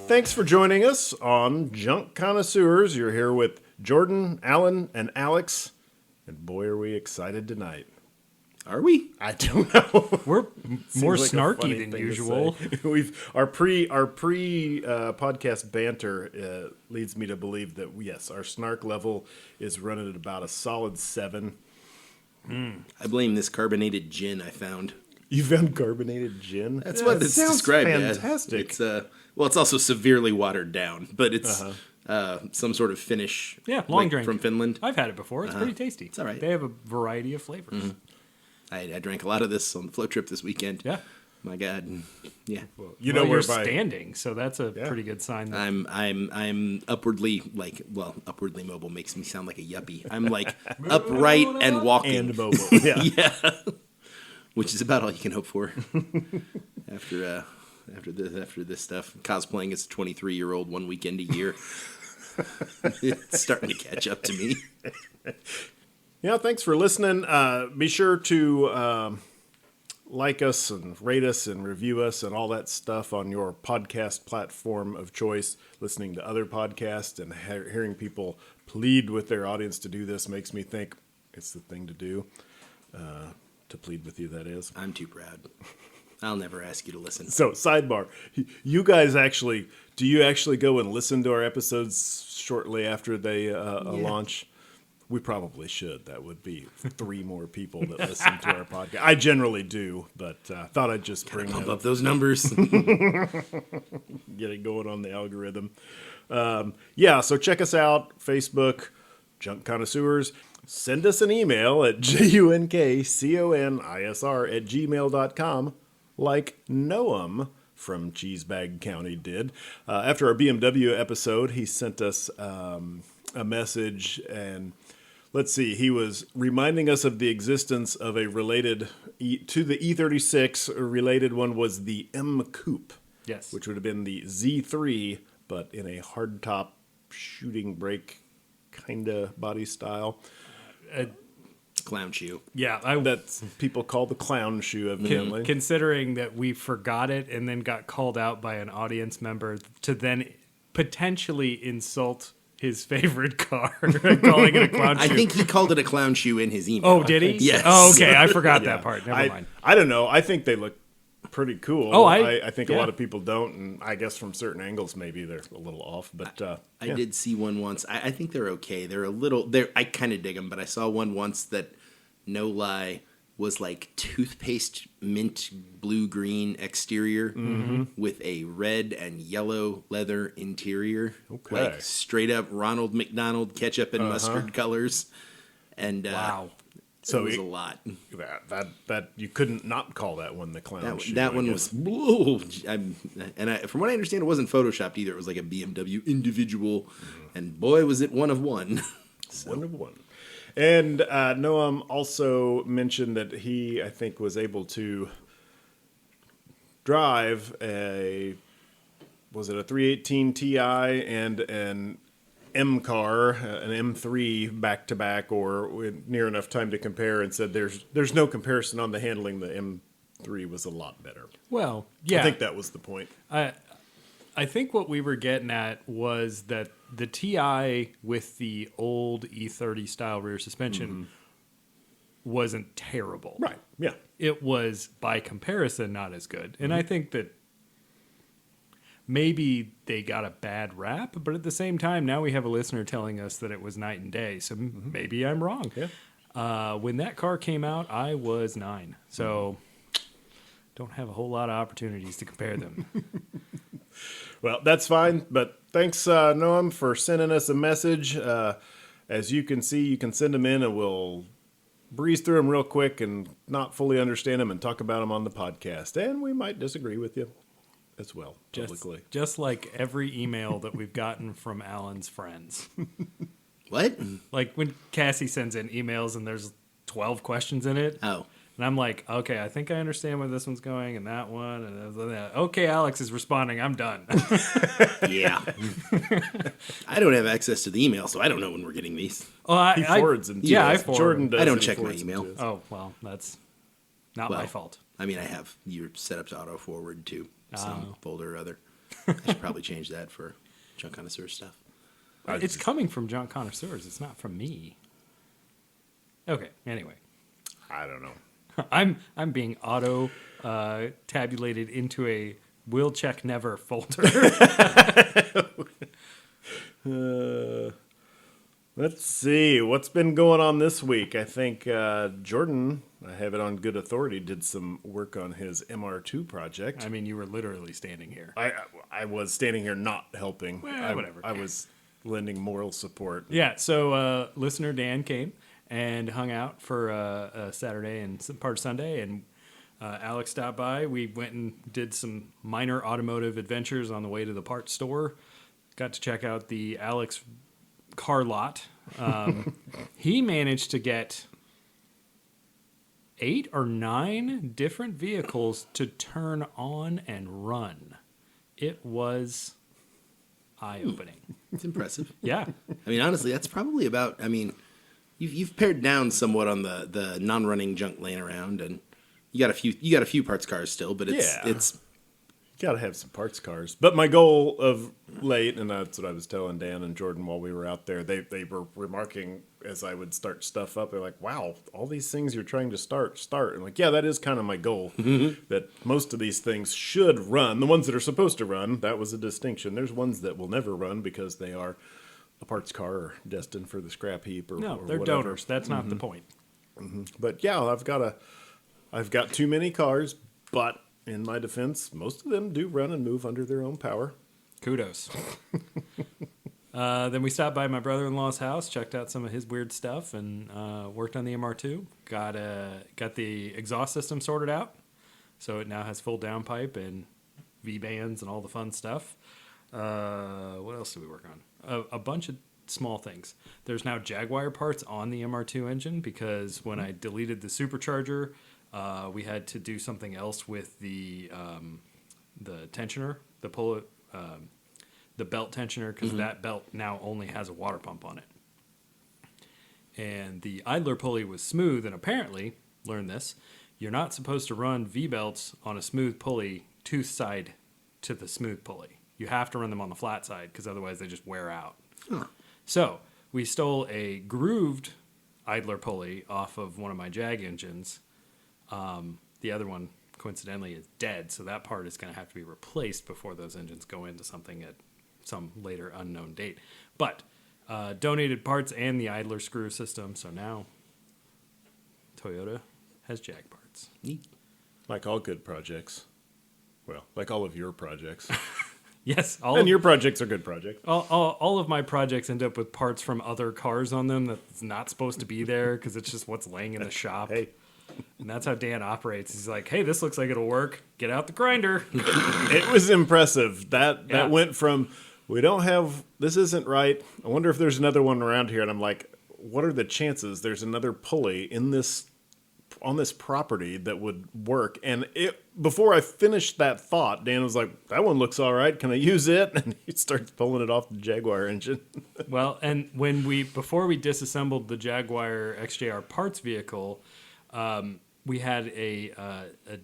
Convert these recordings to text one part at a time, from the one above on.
Thanks for joining us on Junk Connoisseurs. You're here with Jordan, Alan, and Alex. And boy, are we excited tonight. Are we? I don't know. We're more like snarky than usual. Our pre podcast banter leads me to believe that yes, our snark level is running at about a solid 7. I blame this carbonated gin I found. You found carbonated gin? That's what it's described fantastic. as. It's also severely watered down, but it's some sort of Finnish, long drink from Finland. I've had it before. It's pretty tasty. It's all right. They have a variety of flavors. Mm-hmm. I drank a lot of this on the float trip this weekend. Yeah. My God. Yeah. Well, you're standing, so that's a pretty good sign. That I'm upwardly mobile makes me sound like a yuppie. I'm like upright and walking. And mobile. Yeah. Yeah. Which is about all you can hope for after this stuff. Cosplaying as a 23-year-old 1 weekend a year. It's starting to catch up to me. Yeah, thanks for listening. Be sure to like us and rate us and review us and all that stuff on your podcast platform of choice. Listening to other podcasts and hearing people plead with their audience to do this makes me think it's the thing to do. To plead with you, that is. I'm too proud. I'll never ask you to listen. So, sidebar. You guys do you actually go and listen to our episodes shortly after they launch? We probably should. That would be 3 more people that listen to our podcast. I generally do, but thought I'd just pump up those numbers. Get it going on the algorithm. So check us out. Facebook, Junk Connoisseurs. Send us an email at junkconnisr@gmail.com like Noam from Cheesebag County did. After our BMW episode, he sent us a message, and let's see, he was reminding us of the existence of a related, to the E36, a related one was the M Coupe. Yes. Which would have been the Z3, but in a hardtop shooting brake kind of body style. Clown shoe. Yeah, that people call the clown shoe, evidently. Considering that we forgot it and then got called out by an audience member to then potentially insult his favorite car, calling it a clown shoe. I think he called it a clown shoe in his email. Oh, did he? Yes. Oh, okay. I forgot that part. Never mind. I don't know. I think they look pretty cool. Oh, I think a lot of people don't, and I guess from certain angles maybe they're a little off. But I did see one once. I think they're okay. They're a little. I kind of dig them, but I saw one once that, no lie, was like toothpaste mint blue-green exterior with a red and yellow leather interior. Okay. Like straight up Ronald McDonald ketchup and mustard colors. And wow. So it was a lot. That you couldn't not call that one the clown shoe. That one was. Whoa, from what I understand, it wasn't photoshopped either. It was like a BMW individual, and boy, was it one of one. So. One of one. And Noam also mentioned that he, I think, was able to drive a 318 Ti and an M car, an M3 back to back, or near enough time to compare, and said there's no comparison on the handling. The M3 was a lot better. Well, yeah, I think that was the point. I think what we were getting at was that the Ti with the old E30 style rear suspension wasn't terrible. Right. Yeah. It was, by comparison, not as good. And I think that maybe they got a bad rap, but at the same time, now we have a listener telling us that it was night and day. So maybe I'm wrong. Yeah. When that car came out, I was 9. So don't have a whole lot of opportunities to compare them. Well, that's fine, but thanks, Noam, for sending us a message. As you can see, you can send them in, and we'll breeze through them real quick and not fully understand them and talk about them on the podcast. And we might disagree with you as well, publicly. Just like every email that we've gotten from Alan's friends. What? Like when Cassie sends in emails and there's 12 questions in it. Oh. And I'm like, okay, I think I understand where this one's going and that one. And okay, Alex is responding. I'm done. Yeah. I don't have access to the email, so I don't know when we're getting these. Well, He forwards them to Yeah, us. I forward. Jordan does. I don't and he check my forwards them email. to us. Oh, well, that's not my fault. I mean, you're set up to auto forward to some folder or other. I should probably change that for junk connoisseur stuff. It's coming from Junk Connoisseurs. It's not from me. Okay, anyway. I don't know. I'm being auto tabulated into a will check never folder. Let's see what's been going on this week. I think Jordan, I have it on good authority, did some work on his MR2 project. I mean, you were literally standing here. I was standing here not helping. Well, whatever. I was lending moral support. Yeah, so listener Dan came and hung out for a Saturday and some part of Sunday, and Alex stopped by. We went and did some minor automotive adventures on the way to the parts store. Got to check out the Alex car lot. He managed to get 8 or 9 different vehicles to turn on and run. It was eye-opening. It's impressive. Yeah. I mean, honestly, that's probably about. I mean, you've pared down somewhat on the non-running junk laying around, and you got a few parts cars still, but it's Got to have some parts cars. But my goal of late, and that's what I was telling Dan and Jordan while we were out there, they were remarking as I would start stuff up, they're like, wow, all these things you're trying to start. And like, yeah, that is kind of my goal, that most of these things should run. The ones that are supposed to run, that was a distinction. There's ones that will never run because they are a parts car or destined for the scrap heap or No, or they're whatever. donors. That's not the point. But yeah, I've got too many cars, but in my defense, most of them do run and move under their own power. Kudos. Then we stopped by my brother-in-law's house, checked out some of his weird stuff, and worked on the MR2. Got the exhaust system sorted out, so it now has full downpipe and V-bands and all the fun stuff. What else did we work on? A bunch of small things. There's now Jaguar parts on the MR2 engine because when I deleted the supercharger, we had to do something else with the tensioner, the belt tensioner, because that belt now only has a water pump on it. And the idler pulley was smooth, and apparently, learn this, you're not supposed to run V-belts on a smooth pulley tooth side to the smooth pulley. You have to run them on the flat side, because otherwise they just wear out. Huh. So we stole a grooved idler pulley off of one of my Jag engines. The other one, coincidentally, is dead, so that part is going to have to be replaced before those engines go into something at some later unknown date. But donated parts and the idler screw system, so now Toyota has Jag parts. neat. Like all good projects. Well, like all of your projects. Yes, And your projects are good projects. all of my projects end up with parts from other cars on them that's not supposed to be there because it's just what's laying in the shop. Hey, And that's how Dan operates. He's like, hey, this looks like it'll work. Get out the grinder. it was impressive. That Yeah. went from, we don't have, this isn't right. I wonder if there's another one around here. And I'm like, what are the chances there's another pulley on this property that would work? And before I finished that thought, Dan was like, that one looks all right. Can I use it? And he starts pulling it off the Jaguar engine. Well, and before we disassembled the Jaguar XJR parts vehicle, we had a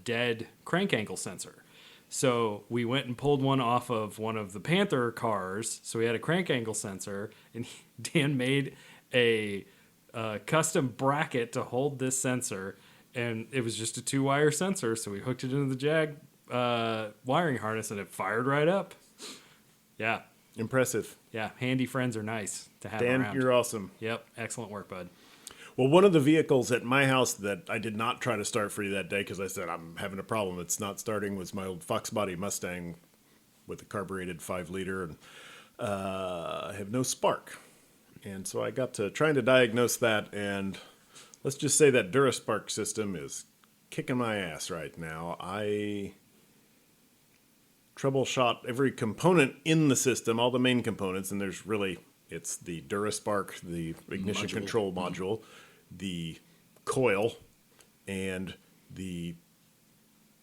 dead crank angle sensor. So we went and pulled one off of one of the Panther cars. So we had a crank angle sensor, and Dan made a custom bracket to hold this sensor, and it was just a 2-wire sensor. So we hooked it into the Jag wiring harness, and it fired right up. Yeah, Impressive. yeah. Handy friends are nice to have Dan, around. you're awesome. Yep, excellent work, bud. Well, one of the vehicles at my house that I did not try to start for you that day because I said I'm having a problem, it's not starting, was my old Fox Body Mustang with a carbureted 5-liter, and I have no spark. And so I got to trying to diagnose that, and let's just say that DuraSpark system is kicking my ass right now. I troubleshot every component in the system, all the main components, and it's the DuraSpark, the ignition control module, the coil, and the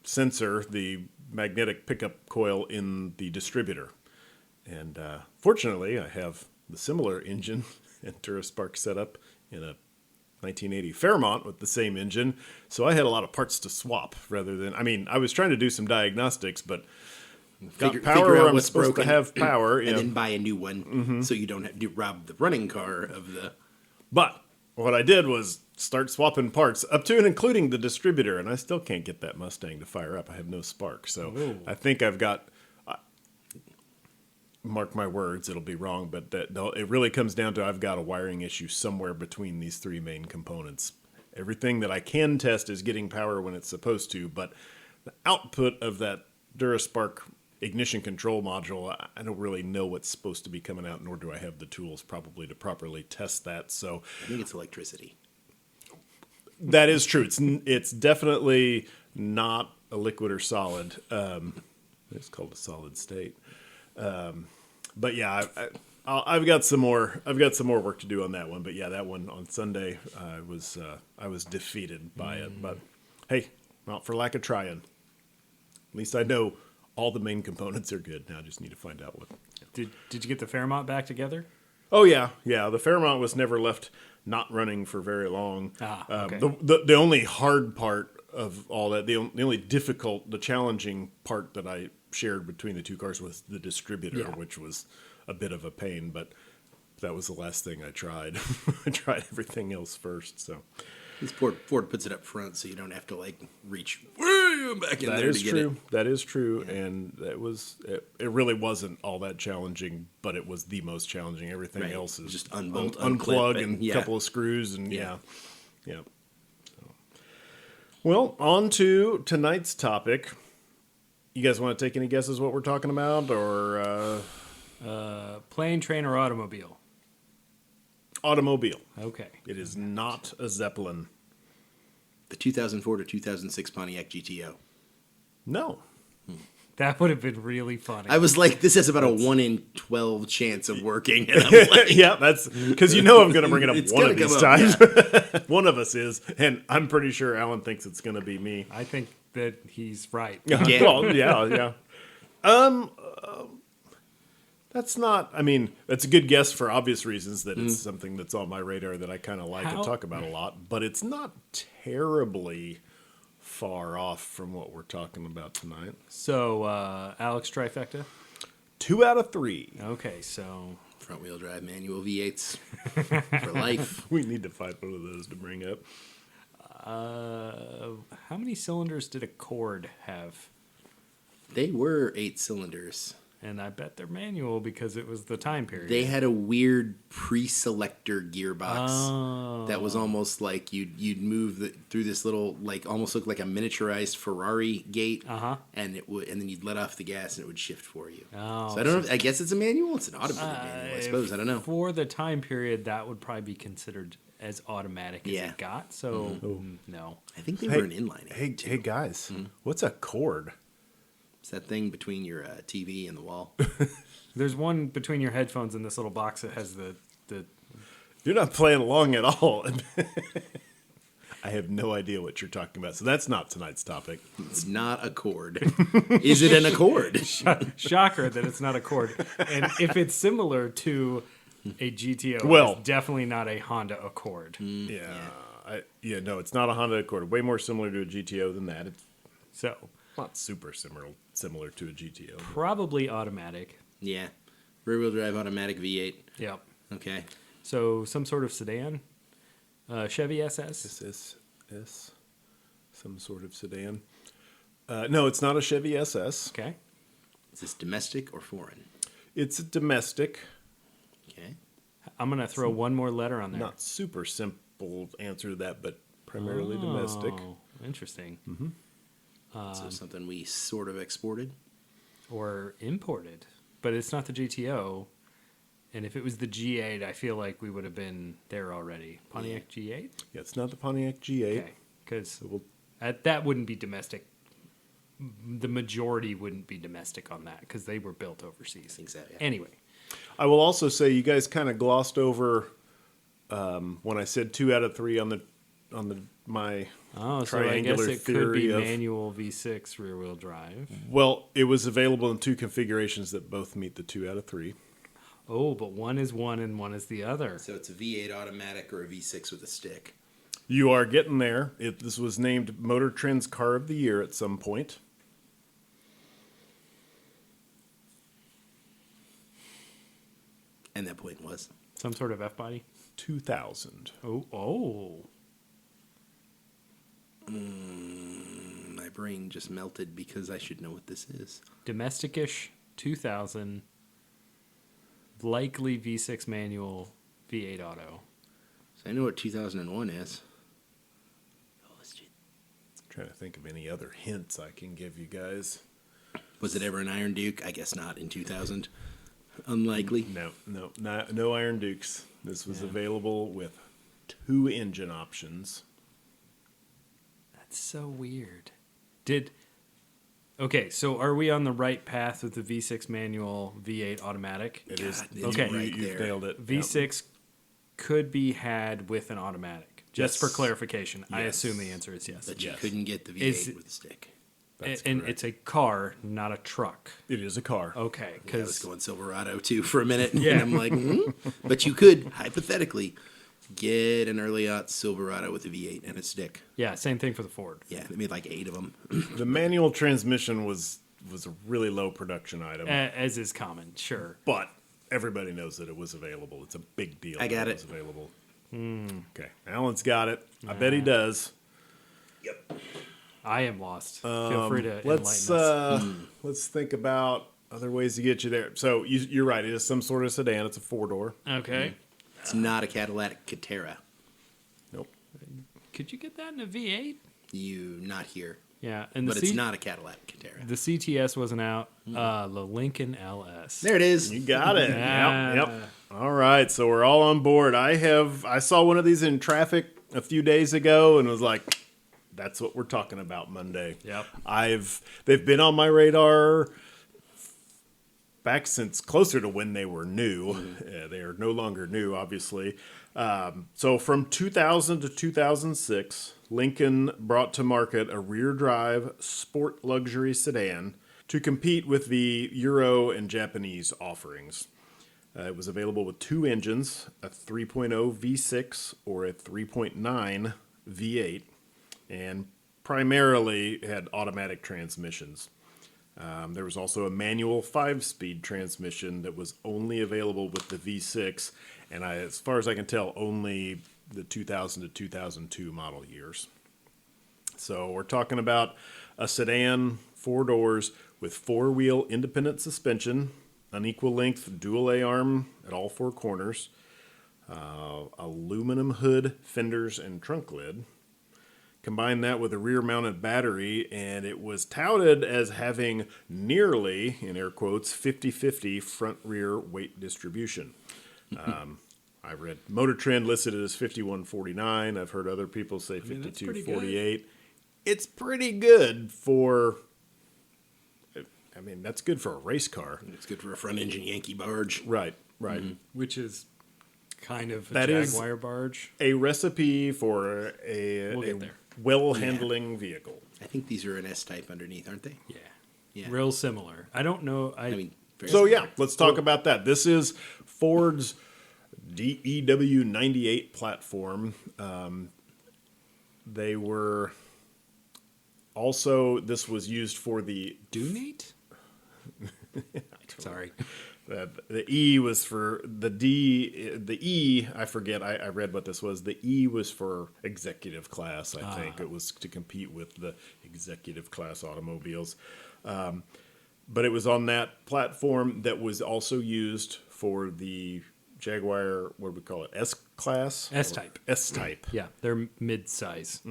sensor, the magnetic pickup coil in the distributor. And fortunately, I have the similar engine and DuraSpark setup in a 1980 Fairmont with the same engine. So I had a lot of parts to swap rather than, I mean, I was trying to do some diagnostics, but got power figure out where I'm what's supposed broken, to have power. and then buy a new one so you don't have to rob the running car of the. But what I did was start swapping parts up to and including the distributor, and I still can't get that Mustang to fire up. I have no spark. So Ooh. I think I've got, mark my words, it'll be wrong, but it really comes down to I've got a wiring issue somewhere between these three main components. Everything that I can test is getting power when it's supposed to, but the output of that DuraSpark ignition control module, I don't really know what's supposed to be coming out, nor do I have the tools probably to properly test that. So I think it's electricity. that is true. It's definitely not a liquid or solid. It's called a solid state. But yeah, I've got some more. I've got some more work to do on that one. But yeah, that one on Sunday, I was defeated by it. But hey, not for lack of trying. At least I know all the main components are good. Now I just need to find out what. Did you get the Fairmont back together? Oh yeah. The Fairmont was never left not running for very long. Okay. The only hard part of all that, the only difficult, the challenging part that I shared between the two cars was the distributor, which was a bit of a pain, but that was the last thing I tried. I tried everything else first. So This Ford puts it up front, so you don't have to like reach way back in that there is to get true. it. That is true, and it really wasn't all that challenging, but it was the most challenging. Everything Right. else is Just unbolt, unplug, unclip, and a yeah. couple of screws, and Yeah. yeah. So. Well, on to tonight's topic. You guys want to take any guesses what we're talking about, or Plane, train, or automobile? automobile? Okay. It is not a Zeppelin. The 2004 to 2006 Pontiac GTO. No. That would have been really funny. I was like, this has about a 1 in 12 chance of working. And I'm like, Yeah, that's because you know I'm going to bring it up It's one gonna of these come up, times. One of us is, and I'm pretty sure Alan thinks it's going to be me. I think that he's right. Yeah. Well, yeah. That's not. I mean, that's a good guess for obvious reasons that it's something that's on my radar that I kind of like and How- talk about a lot. But it's not terribly far off from what we're talking about tonight. So, Alex Trifecta? 2 out of 3. Okay, so front wheel drive manual V8s for life. We need to find one of those to bring up. how many cylinders did a Cord have? They were 8 cylinders. And I bet they're manual because it was the time period. They had a weird pre-selector gearbox Oh. that was almost like you'd move through this little, like, almost looked like a miniaturized Ferrari gate, and and then you'd let off the gas and it would shift for you. Oh, So I don't know. I guess it's a manual. It's an automated manual, I suppose. I don't know. For the time period, that would probably be considered as automatic as Yeah. it got. So, no. I think they were an inline. Hey guys, what's a cord? It's that thing between your TV and the wall. There's one between your headphones and this little box that has the You're not playing along at all. I have no idea what you're talking about. So that's not tonight's topic. It's not a cord. Is it an Accord? shocker that it's not a Cord. And if it's similar to a GTO, Well- it's definitely not a Honda Accord. Yeah. No, it's not a Honda Accord. Way more similar to a GTO than that. It's So, not super similar to a GTO. probably automatic. Yeah. Rear-wheel drive automatic V8. Yep. Okay. So, some sort of sedan. Chevy SS. SS, some sort of sedan. No, it's not a Chevy SS. Okay. Is this domestic or foreign? It's a domestic. Okay. I'm going to throw one more letter on there. Not super simple answer to that, but primarily domestic. Oh, interesting. So something we sort of exported. Or imported. But it's not the GTO. And if it was the G8, I feel like we would have been there already. Pontiac G8? Yeah, it's not the Pontiac G8. Okay. Because we'll- that wouldn't be domestic. The majority wouldn't be domestic on that because they were built overseas. I think so, yeah. Anyway. I will also say you guys kind of glossed over when I said 2 out of 3 on the my Oh, so I guess triangular it could theory be of manual V6 rear-wheel drive. well, it was available in two configurations that both meet the 2 out of 3. Oh, but one is one and one is the other. So it's a V8 automatic or a V6 with a stick. You are getting there. This was named Motor Trend's Car of the Year at some point. And that point was. Some sort of F-body? 2000. Oh. My brain just melted because I should know what this is. Domestic-ish 2000. Likely V6 manual, V8 auto. So I know what 2001 is. I'm trying to think of any other hints I can give you guys. Was it ever an Iron Duke? I guess not in 2000. Unlikely. No Iron Dukes. This was Yeah. available with 2 engine options. That's so weird. Okay, so are we on the right path with the V6 manual, V8 automatic? It is. it's Okay. right You've there. nailed it. V6 could be had with an automatic. Just for Yes. clarification, I Yes. assume the answer is yes. But you Yes. couldn't get the V8 Is- with a stick. That's And correct. it's a car, not a truck. It is a car. Okay, I was because going Silverado too for a minute. Yeah. And I'm like, But you could, hypothetically, get an early Silverado with a V8 and a stick. yeah, same thing for the Ford. Yeah, they made like 8 of them. The manual transmission was a really low production item, As is common, sure. but everybody knows that it was available. It's a big deal. I got that it. was available. Okay, Alan's got it. I bet he does. Yep. I am lost. Feel free to Let's enlighten us. let's think about other ways to get you there. So you're right. It is some sort of sedan. It's a 4-door. Okay. It's not a Cadillac Catera. Nope. Could you get that in a V8? Not here. Yeah, and But it's not a Cadillac Catera. The CTS wasn't out. The Lincoln LS. There it is. You got it. Ah. Yep. All right. So we're all on board. I saw one of these in traffic a few days ago and was like, that's what we're talking about Monday. Yep. They've been on my radar back since closer to when they were new. They are no longer new, obviously. So from 2000 to 2006, Lincoln brought to market a rear-drive sport luxury sedan to compete with the Euro and Japanese offerings. It was available with 2 engines, a 3.0 V6 or a 3.9 V8, and primarily had automatic transmissions. There was also a manual 5-speed transmission that was only available with the V6, and as far as I can tell, only the 2000 to 2002 model years. So we're talking about a sedan, 4 doors, with 4-wheel independent suspension, unequal length dual A-arm at all 4 corners, aluminum hood, fenders, and trunk lid. Combine that with a rear-mounted battery, and it was touted as having nearly, in air quotes, 50-50 front-rear weight distribution. I read Motor Trend listed it as 5149. I've heard other people say that's pretty 5248. It's pretty good for... I mean, that's good for a race car. It's good for a front-engine Yankee barge. Right. Which is kind of a That is- Jaguar barge. A recipe for We'll a get there. well-handling vehicle. I think these are an S-type underneath, aren't they? Yeah. Yeah. Real similar. I don't know. I mean, very So similar. yeah, let's talk about that. This is Ford's DEW 98 platform. They were also, this was used for the Dunate? Sorry. the E was for the D. The E, I forget. I read what this was. The E was for executive class. I think it was to compete with the executive class automobiles. But it was on that platform that was also used for the Jaguar. What do we call it? S-class. S-type. S-type. Yeah, they're mid-size,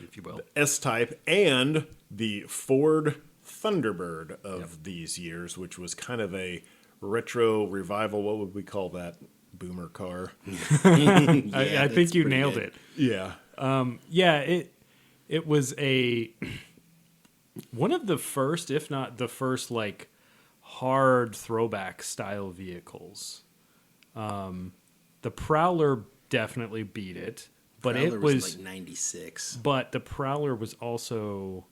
if you will. S-type and the Ford Thunderbird of these years, which was kind of a retro revival. What would we call that? Boomer car. I think you pretty nailed good. it. Yeah. Yeah, it was one of the first, if not the first, like hard throwback style vehicles. The Prowler definitely beat it, but Prowler it was like 96. But the Prowler was also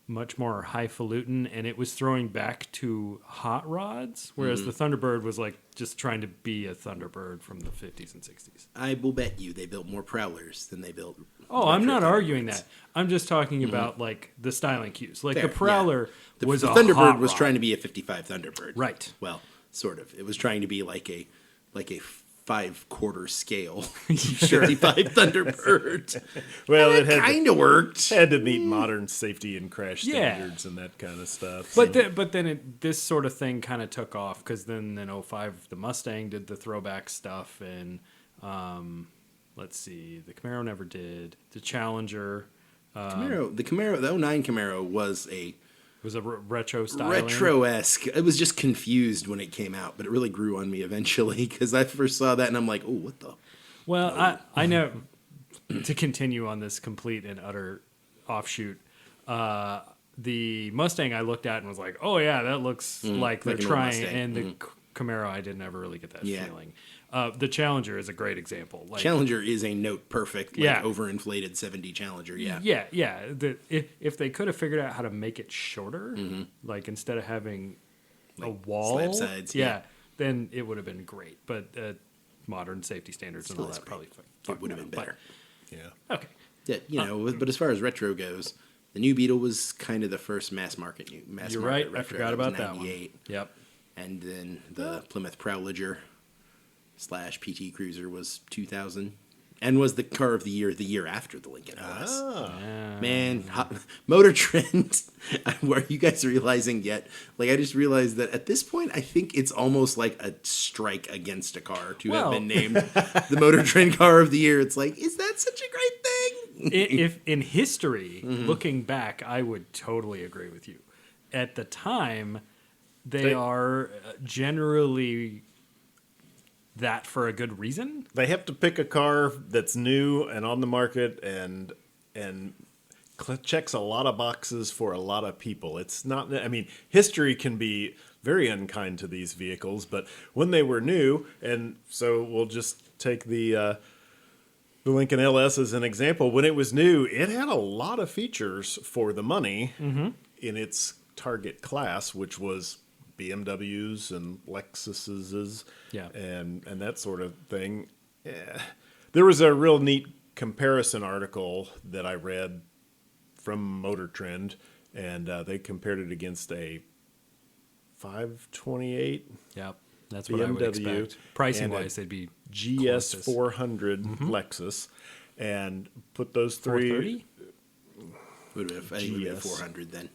much more highfalutin, and it was throwing back to hot rods, whereas the Thunderbird was like just trying to be a Thunderbird from the 50s and 60s. I will bet you they built more Prowlers than they built. Oh, I'm not retro arguing Thunderbirds. that. I'm just talking about like the styling cues. Like Fair, the Prowler The was a Thunderbird hot was rod. trying to be a 55 Thunderbird. Right. Well, sort of. It was trying to be like a 5/4 scale Sure. 55 Thunderbird. Well, And it kind of worked. had to meet modern safety and crash Yeah. standards and that kind of stuff. But then this sort of thing kind of took off because then in '05 the Mustang did the throwback stuff, and let's see, the Camaro never did. The Challenger The Camaro, the 09 Camaro was a was a retro styling. retro-esque. It was just confused when it came out, but it really grew on me eventually because I first saw that and I'm like, oh, what the? Well, I know, to continue on this complete and utter offshoot, the Mustang I looked at and was like, oh yeah, that looks like they're like an old trying, Mustang. and the Camaro I didn't ever really get that Yeah. feeling. The Challenger is a great example. Like, Challenger is a note perfect, like Yeah. overinflated 70 Challenger, yeah. Yeah. If they could have figured out how to make it shorter, like instead of having a wall, slab sides, yeah. then it would have been great. But modern safety standards and all is that great. probably It would have been better. yeah. Okay. Yeah, you know, but as far as retro goes, the new Beetle was kind of the first mass market You're retro. right. I forgot was about that one. 98. Yep. And then the Plymouth Prowliger / PT Cruiser was 2000 and was the car of the year after the Lincoln LS. Yeah. Man, Motor Trend, are you guys realizing yet? Like, I just realized that at this point, I think it's almost like a strike against a car to have Well- been named the Motor Trend Car of the Year. It's like, is that such a great thing? If in history, looking back, I would totally agree with you. At the time, they are generally that for a good reason. They have to pick a car that's new and on the market and checks a lot of boxes for a lot of people. It's not, I mean, history can be very unkind to these vehicles, but when they were new, and so we'll just take the Lincoln LS as an example. When it was new, it had a lot of features for the money in its target class, which was BMWs and Lexuses, Yeah. and that sort of thing. There was a real neat comparison article that I read from Motor Trend, and they compared it against a 528 Yep. That's what I would BMW expect. Pricing and a wise, they'd be GS closest. 400 Lexus, and put those three. 430? Would have been, I think it would have been GS. 400 then.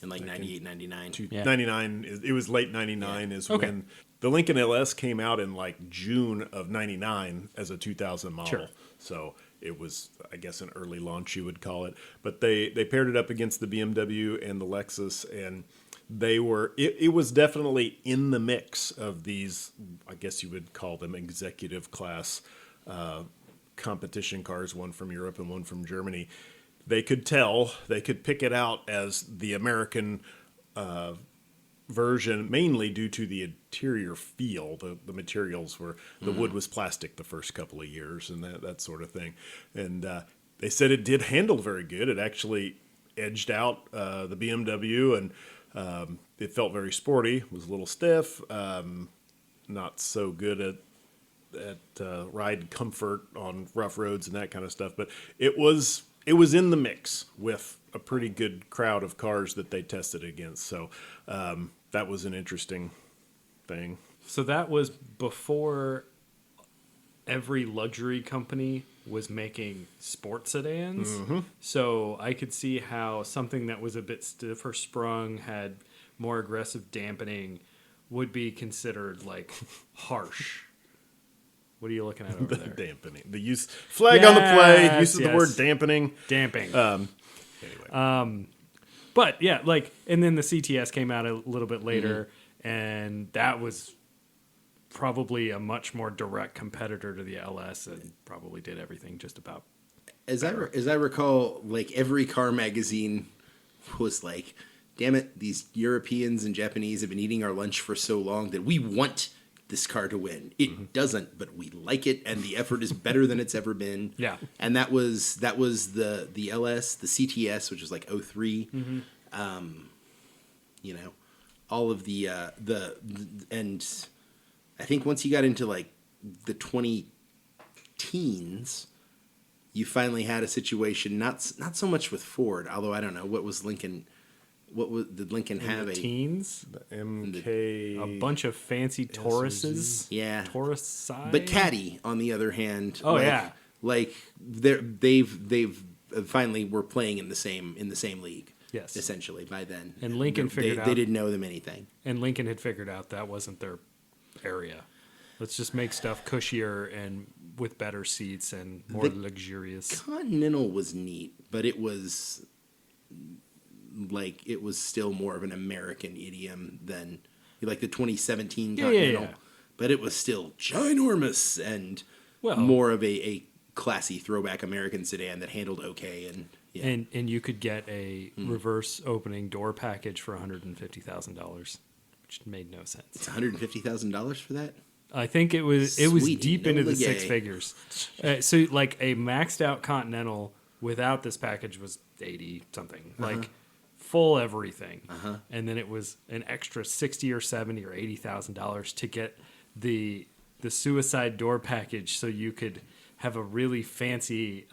In like 98, 99. Yeah. 99 it was late 99 is Okay. when the Lincoln LS came out in like June of 99 as a 2000 model. Sure. So it was, I guess, an early launch, you would call it. But they paired it up against the BMW and the Lexus, and they were, it was definitely in the mix of these, I guess you would call them executive class competition cars, one from Europe and one from Germany. They could tell, they could pick it out as the American version, mainly due to the interior feel. The materials were, the wood was plastic the first couple of years and that sort of thing. And they said it did handle very good. It actually edged out the BMW, and it felt very sporty, was a little stiff, not so good at ride comfort on rough roads and that kind of stuff. But it was in the mix with a pretty good crowd of cars that they tested against. So that was an interesting thing. So that was before every luxury company was making sports sedans. So I could see how something that was a bit stiffer sprung, had more aggressive dampening, would be considered like harsh. What are you looking at over The there? dampening. The use flag on the play, Yes, use of the yes. word dampening. Damping. Anyway. But yeah, like, and then the CTS came out a little bit later, and that was probably a much more direct competitor to the LS, and probably did everything just about. As I recall, like every car magazine was like, damn it, these Europeans and Japanese have been eating our lunch for so long that we want this car to win. It doesn't, but we like it, and the effort is better than it's ever been. Yeah. And that was the LS, the CTS, which was like 03. You know, all of the and I think once you got into like the 20 teens, you finally had a situation, not so much with Ford, although I don't know, did Lincoln have teens? The MK. A bunch of fancy Tauruses. Yeah. Taurus side. But Caddy, on the other hand, yeah. They've finally were playing in the same league. Yes. Essentially by then. And Lincoln figured out they didn't know them anything. And Lincoln had figured out that wasn't their area. Let's just make stuff cushier and with better seats and more luxurious. Continental was neat, but it was still more of an American idiom than like the 2017 Continental. Yeah. But it was still ginormous and more of a classy throwback American sedan that handled okay. And you could get a reverse opening door package for $150,000, which made no sense. It's $150,000 for that? I think it was deep into the six figures. So like a maxed out Continental without this package was 80 something, like full everything. And then it was an extra 60 or 70 or $80,000 to get the suicide door package, so you could have a really fancy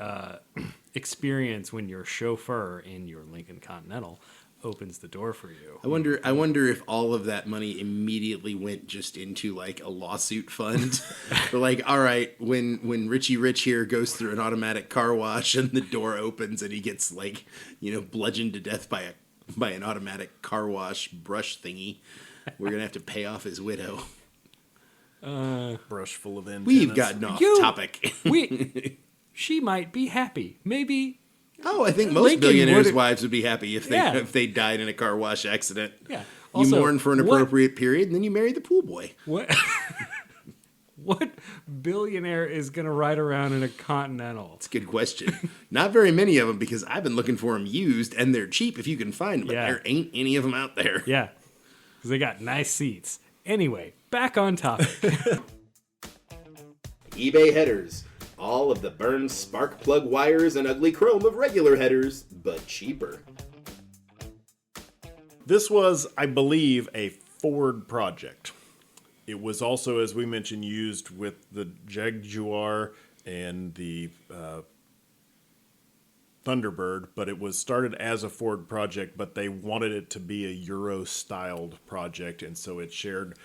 experience when your chauffeur in your Lincoln Continental opens the door for you. I wonder if all of that money immediately went just into like a lawsuit fund. But like, all right, when Richie Rich here goes through an automatic car wash and the door opens and he gets like, bludgeoned to death by an automatic car wash brush thingy, we're gonna have to pay off his widow. Brush full of antennas. We've gotten off topic. She might be happy. Maybe. Oh, I think most Lincoln billionaires' wives would be happy if they died in a car wash accident. Yeah. You Also, mourn for an appropriate period, and then you marry the pool boy. What billionaire is going to ride around in a Continental? It's a good question. Not very many of them, because I've been looking for them used, and they're cheap if you can find them, but there ain't any of them out there. Yeah, because they got nice seats. Anyway, back on topic. eBay headers. All of the burned spark plug wires and ugly chrome of regular headers, but cheaper. This was, I believe, a Ford project. It was also, as we mentioned, used with the Jaguar and the Thunderbird, but it was started as a Ford project, but they wanted it to be a Euro-styled project, and so it shared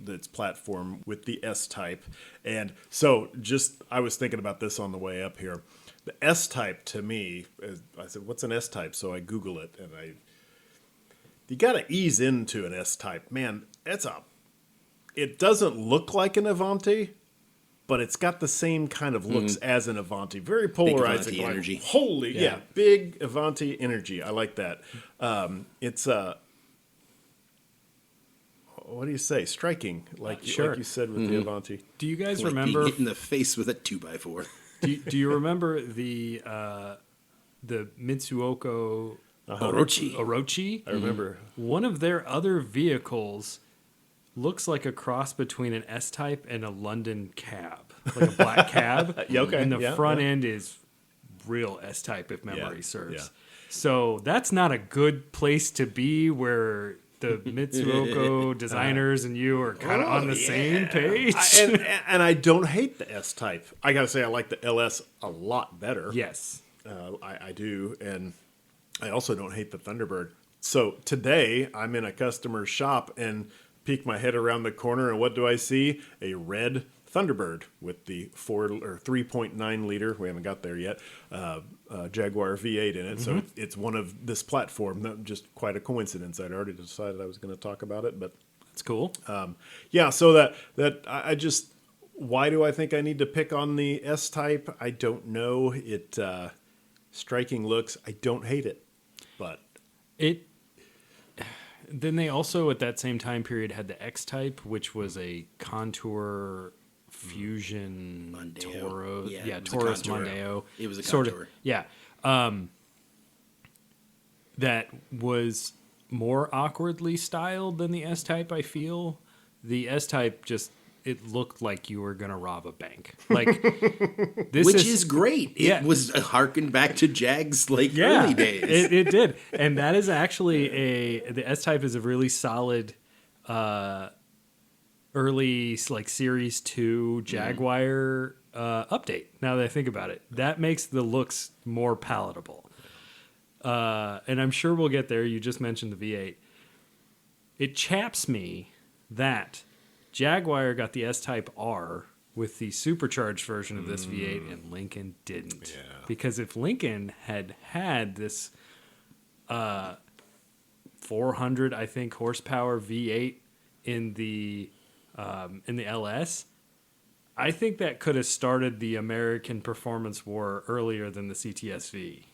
its platform with the S-Type. And so I was thinking about this on the way up here. The S-Type, to me, I said, what's an S-Type? So I Google it, and you got to ease into an S-Type. Man, it doesn't look like an Avanti, but it's got the same kind of looks as an Avanti. Very polarizing. Big Avanti energy. Holy, big Avanti energy. I like that. It's what do you say? Striking, like you said with the Avanti. Do you guys Like remember? being hit in the face with a 2x4. Do you remember the Mitsuoka Orochi? I remember. One of their other vehicles looks like a cross between an S-Type and a London cab, like a black cab. And the front end is real S-Type, if memory serves. Yeah. So that's not a good place to be, where the Mitsuoka designers and you are kind of on the same page. And I don't hate the S-Type. I got to say, I like the LS a lot better. Yes. I do. And I also don't hate the Thunderbird. So today, I'm in a customer's shop and peek my head around the corner, and what do I see? A red Thunderbird with the 3.9 liter, we haven't got there yet, Jaguar V8 in it. So it's one of this platform. Not just quite a coincidence. I'd already decided I was going to talk about it, but That's cool. So that I just, why do I think I need to pick on the S-Type? I don't know. It striking looks. I don't hate it, but Then they also, at that same time period, had the X-Type, which was a Contour Fusion Mondeo. Toro. Yeah, it was a Taurus Contour. Mondeo. It was a sort Contour. of. Yeah. That was more awkwardly styled than the S-Type, I feel. the S-Type it looked like you were going to rob a bank. Like, this Which is great. Yeah. It was harkened back to Jag's yeah, early days. It did. And that is actually the S-Type is a really solid early like Series 2 Jaguar update, now that I think about it. That makes the looks more palatable. And I'm sure we'll get there. You just mentioned the V8. It chaps me that Jaguar got the S-Type R with the supercharged version of this V8 and Lincoln didn't. Yeah. Because if Lincoln had this 400, I think, horsepower V8 in the LS, I think that could have started the American performance war earlier than the CTS-V.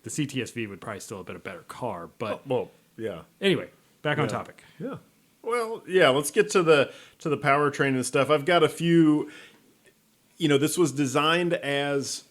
The CTS-V would probably still have been a better car, but Well, yeah. anyway, back on Yeah. topic. Yeah. Well, yeah, let's get to the powertrain and stuff. I've got a few, this was designed as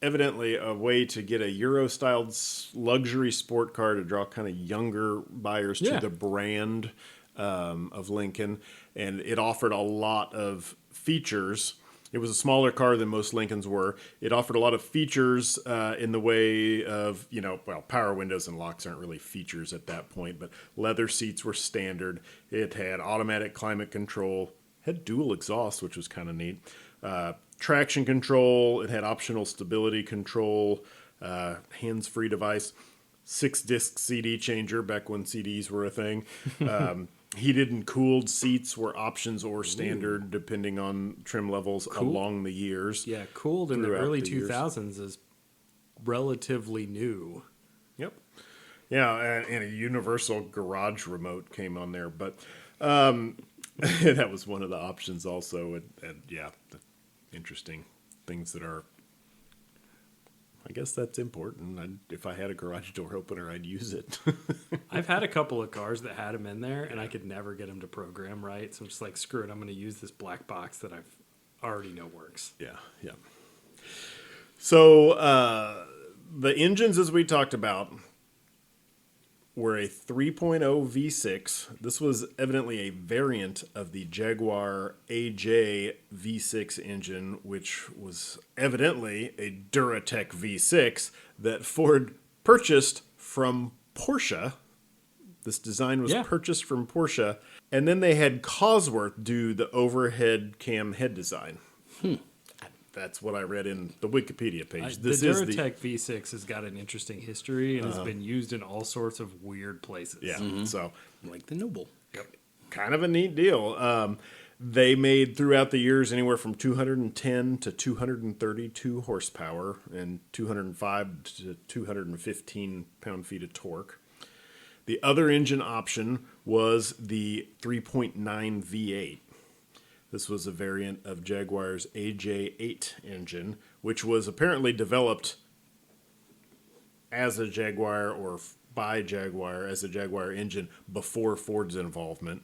evidently a way to get a Euro-styled luxury sport car to draw kind of younger buyers to Yeah. the brand of Lincoln. And it offered a lot of features. It was a smaller car than most Lincolns were. It offered a lot of features in the way of, power windows and locks aren't really features at that point, but leather seats were standard. It had automatic climate control, had dual exhaust, which was kind of neat. Traction control, it had optional stability control, hands-free device, 6-disc CD changer back when CDs were a thing. Heated and cooled seats were options or standard depending on trim levels along the years. Yeah, cooled in the Throughout early the years. 2000s is relatively new. Yep. Yeah, and a universal garage remote came on there, but that was one of the options also. And yeah, the interesting things that are, I guess that's important. If I had a garage door opener, I'd use it. I've had a couple of cars that had them in there, and I could never get them to program right. So I'm just like, screw it, I'm going to use this black box that I've already know works. Yeah, yeah. So the engines, as we talked about, were a 3.0 V6. This was evidently a variant of the Jaguar AJ V6 engine, which was evidently a Duratec V6 that Ford purchased from Porsche. This design was purchased from Porsche, and then they had Cosworth do the overhead cam head design. That's what I read in the Wikipedia page. The Duratec V6 has got an interesting history and has been used in all sorts of weird places. Yeah, so Like the Noble. kind of a neat deal. They made throughout the years anywhere from 210 to 232 horsepower and 205 to 215 pound-feet of torque. The other engine option was the 3.9 V8. This was a variant of Jaguar's AJ8 engine, which was apparently developed as a Jaguar or by Jaguar as a Jaguar engine before Ford's involvement.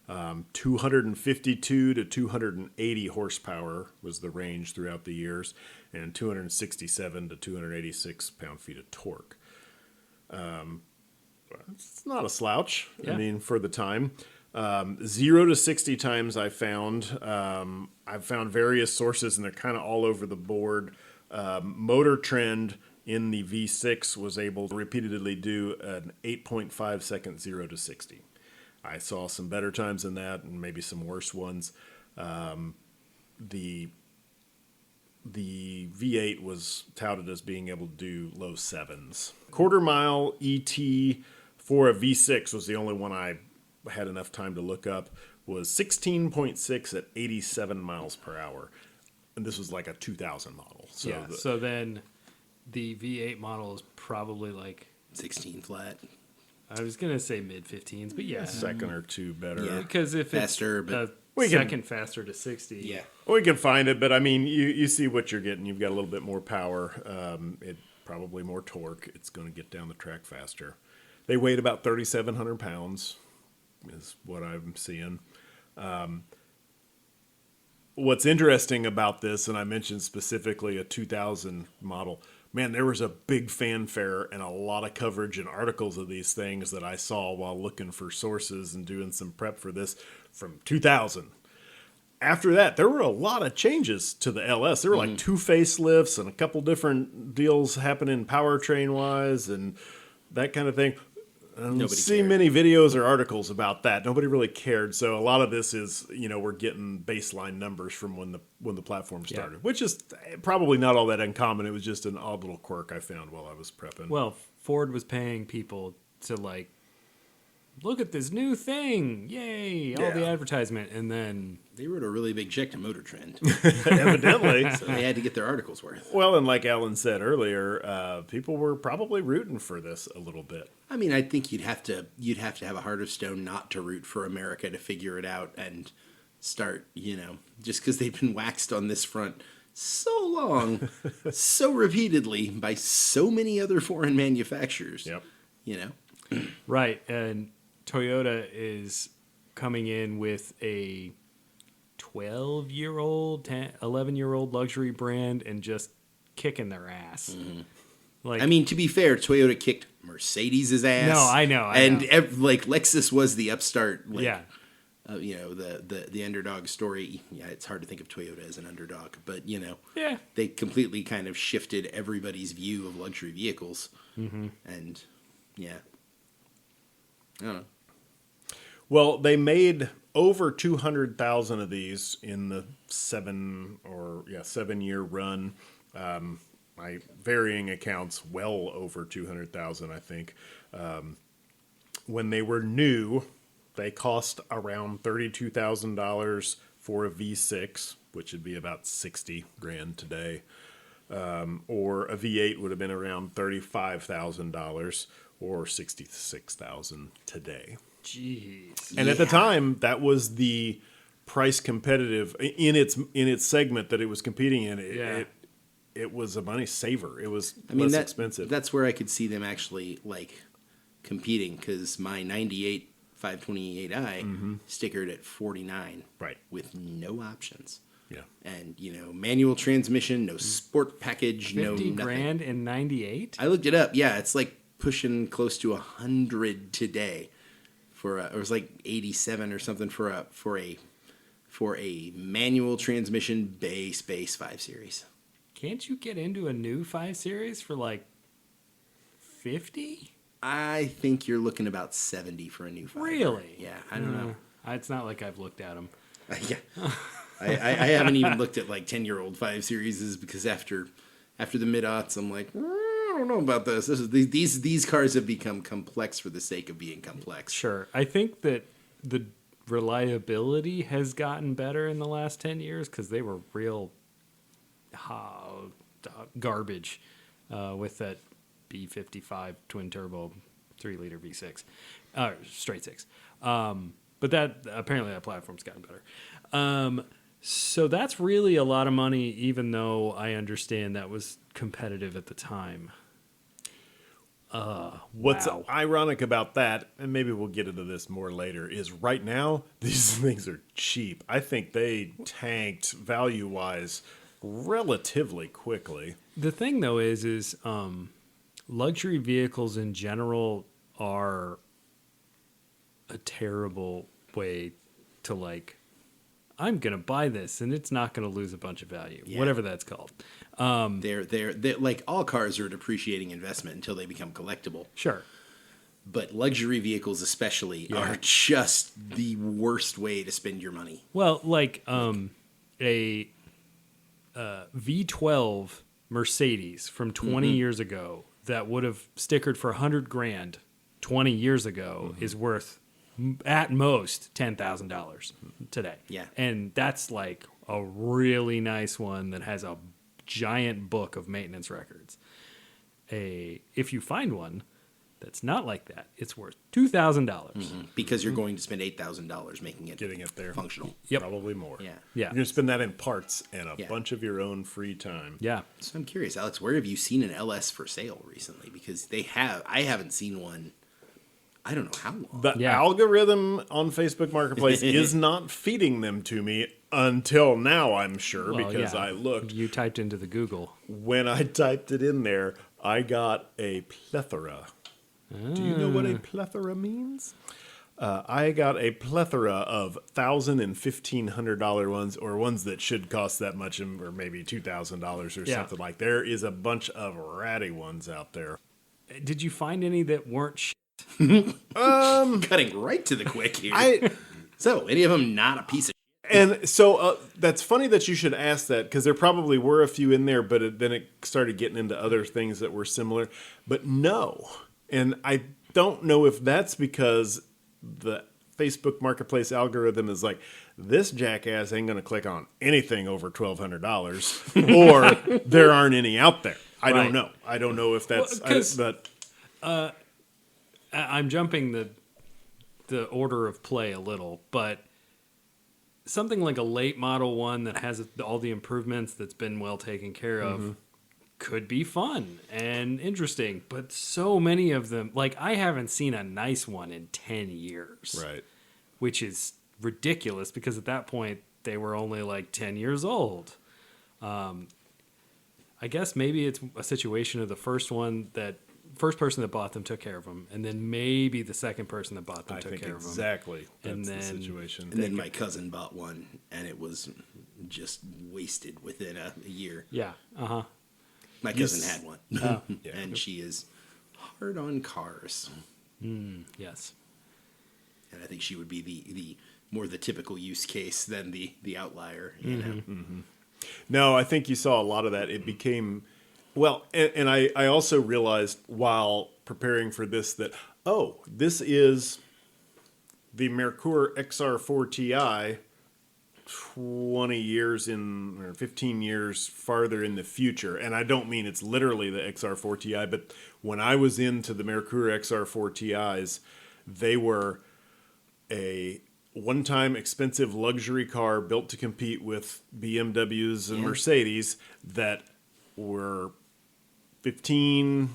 252 to 280 horsepower was the range throughout the years, and 267 to 286 pound-feet of torque. It's not a slouch, Yeah. for the time. 0 to 60 times I've found various sources, and they're kind of all over the board. Motor Trend in the V6 was able to repeatedly do an 8.5 second 0 to 60. I saw some better times than that and maybe some worse ones. The V8 was touted as being able to do low sevens. Quarter mile ET for a V6 was the only one I had enough time to look up, was 16.6 at 87 miles per hour. And this was like a 2000 model. So So then the V8 model is probably like, 16 flat. I was going to say mid-15s, but yeah. second or two better. Yeah. Because if Faster, it's but a We can- second faster to 60. Yeah. We can find it, but you see what you're getting. You've got a little bit more power. It probably more torque. It's going to get down the track faster. They weighed about 3,700 pounds. Is what I'm seeing. What's interesting about this, and I mentioned specifically a 2000 model, man, there was a big fanfare and a lot of coverage and articles of these things that I saw while looking for sources and doing some prep for this from 2000. After that, there were a lot of changes to the LS. There were like 2 facelifts and a couple different deals happening powertrain-wise and that kind of thing. I don't Nobody see cared. many videos or articles about that. Nobody really cared. So a lot of this is, we're getting baseline numbers from when the platform started, which is probably not all that uncommon. It was just an odd little quirk I found while I was prepping. Well, Ford was paying people to like, look at this new thing, yay! All the Yeah. advertisement, and then They wrote a really big check to Motor Trend, Evidently. so they had to get their articles worth. Well, and like Alan said earlier, people were probably rooting for this a little bit. I mean, I think you'd have to have a heart of stone not to root for America to figure it out and start, just because they've been waxed on this front so long, so repeatedly by so many other foreign manufacturers. Yep. right, and Toyota is coming in with a 12-year-old, 11-year-old luxury brand and just kicking their ass. Like, I mean, to be fair, Toyota kicked Mercedes' ass. No, I know. Like Lexus was the upstart. Like, yeah, the underdog story. Yeah, it's hard to think of Toyota as an underdog, but yeah. they completely kind of shifted everybody's view of luxury vehicles. And yeah, I don't know. Well, they made over 200,000 of these in the 7-year run. My varying accounts, well over 200,000, I think. When they were new, they cost around $32,000 for a V6, which would be about 60 grand today. Or a V8 would have been around $35,000 or $66,000 today. Jeez. And at the time, that was the price competitive in its segment that it was competing in. It was a money saver. It was less expensive. That's where I could see them actually competing, because my 98 528i stickered at 49, Right. with no options. Yeah. And manual transmission, no sport package, 50 no nothing. grand in 98? I looked it up. Yeah, it's like pushing close to 100 today it was like 87 or something for a manual transmission base 5 Series. Can't you get into a new 5 Series for like 50? I think you're looking about 70 for a new 5. Really? Yeah, I don't know. It's not like I've looked at them. Yeah. I haven't even looked at 10-year-old 5 Series, because after the mid-aughts, I'm like, I don't know about this. These cars have become complex for the sake of being complex. Sure. I think that the reliability has gotten better in the last 10 years because they were real garbage with that B55 twin turbo 3-liter V6, straight 6. But apparently that platform's gotten better. So that's really a lot of money, even though I understand that was competitive at the time. What's Wow. ironic about that, and maybe we'll get into this more later, is right now these things are cheap. I think they tanked value-wise relatively quickly. The thing, though, is luxury vehicles in general are a terrible way to I'm going to buy this and it's not going to lose a bunch of value, whatever that's called. They're like, all cars are a depreciating investment until they become collectible. Sure. But luxury vehicles especially are just the worst way to spend your money. Well, a V12 Mercedes from 20 years ago that would have stickered for 100 grand 20 years ago is worth at most $10,000 today. Yeah. And that's like a really nice one that has a giant book of maintenance records. If you find one that's not like that, it's worth $2,000. Because you're going to spend $8,000 making it Getting it there. functional. Yep. Probably more. Yeah. Yeah. You're going to spend that in parts and a Yeah. bunch of your own free time. Yeah. So I'm curious, Alex, where have you seen an LS for sale recently? Because I haven't seen one. I don't know how long. The algorithm on Facebook Marketplace is not feeding them to me until now, I'm sure, because I looked. You typed into the Google. When I typed it in there, I got a plethora. Do you know what a plethora means? I got a plethora of $1,000 and $1,500 ones, or ones that should cost that much, or maybe $2,000 or something like. There is a bunch of ratty ones out there. Did you find any that weren't shit? Cutting right to the quick here. So, any of them not a piece of And so that's funny that you should ask that, because there probably were a few in there, but then it started getting into other things that were similar. But no. And I don't know if that's because the Facebook Marketplace algorithm is like, this jackass ain't going to click on anything over $1,200, or there aren't any out there. I don't know. I don't know if that's... I'm jumping the order of play a little, but something like a late model one that has all the improvements, that's been well taken care of, could be fun and interesting. But so many of them, like, I haven't seen a nice one in 10 years. Right. Which is ridiculous, because at that point they were only like 10 years old. I guess maybe it's a situation of the first person that bought them took care of them, and then maybe the second person that bought them took care of them. Exactly. That's the situation. And then my cousin bought one, and it was just wasted within a year. Yeah. Uh-huh. My cousin had one, and she is hard on cars. Yes. And I think she would be the more the typical use case than the outlier. You know. Mm-hmm. No, I think you saw a lot of that. It became... Well, and I also realized while preparing for this that, this is the Merkur XR4 Ti 20 years or 15 years farther in the future. And I don't mean it's literally the XR4 Ti, but when I was into the Merkur XR4 Ti's, they were a one-time expensive luxury car built to compete with BMWs and Mercedes that were 15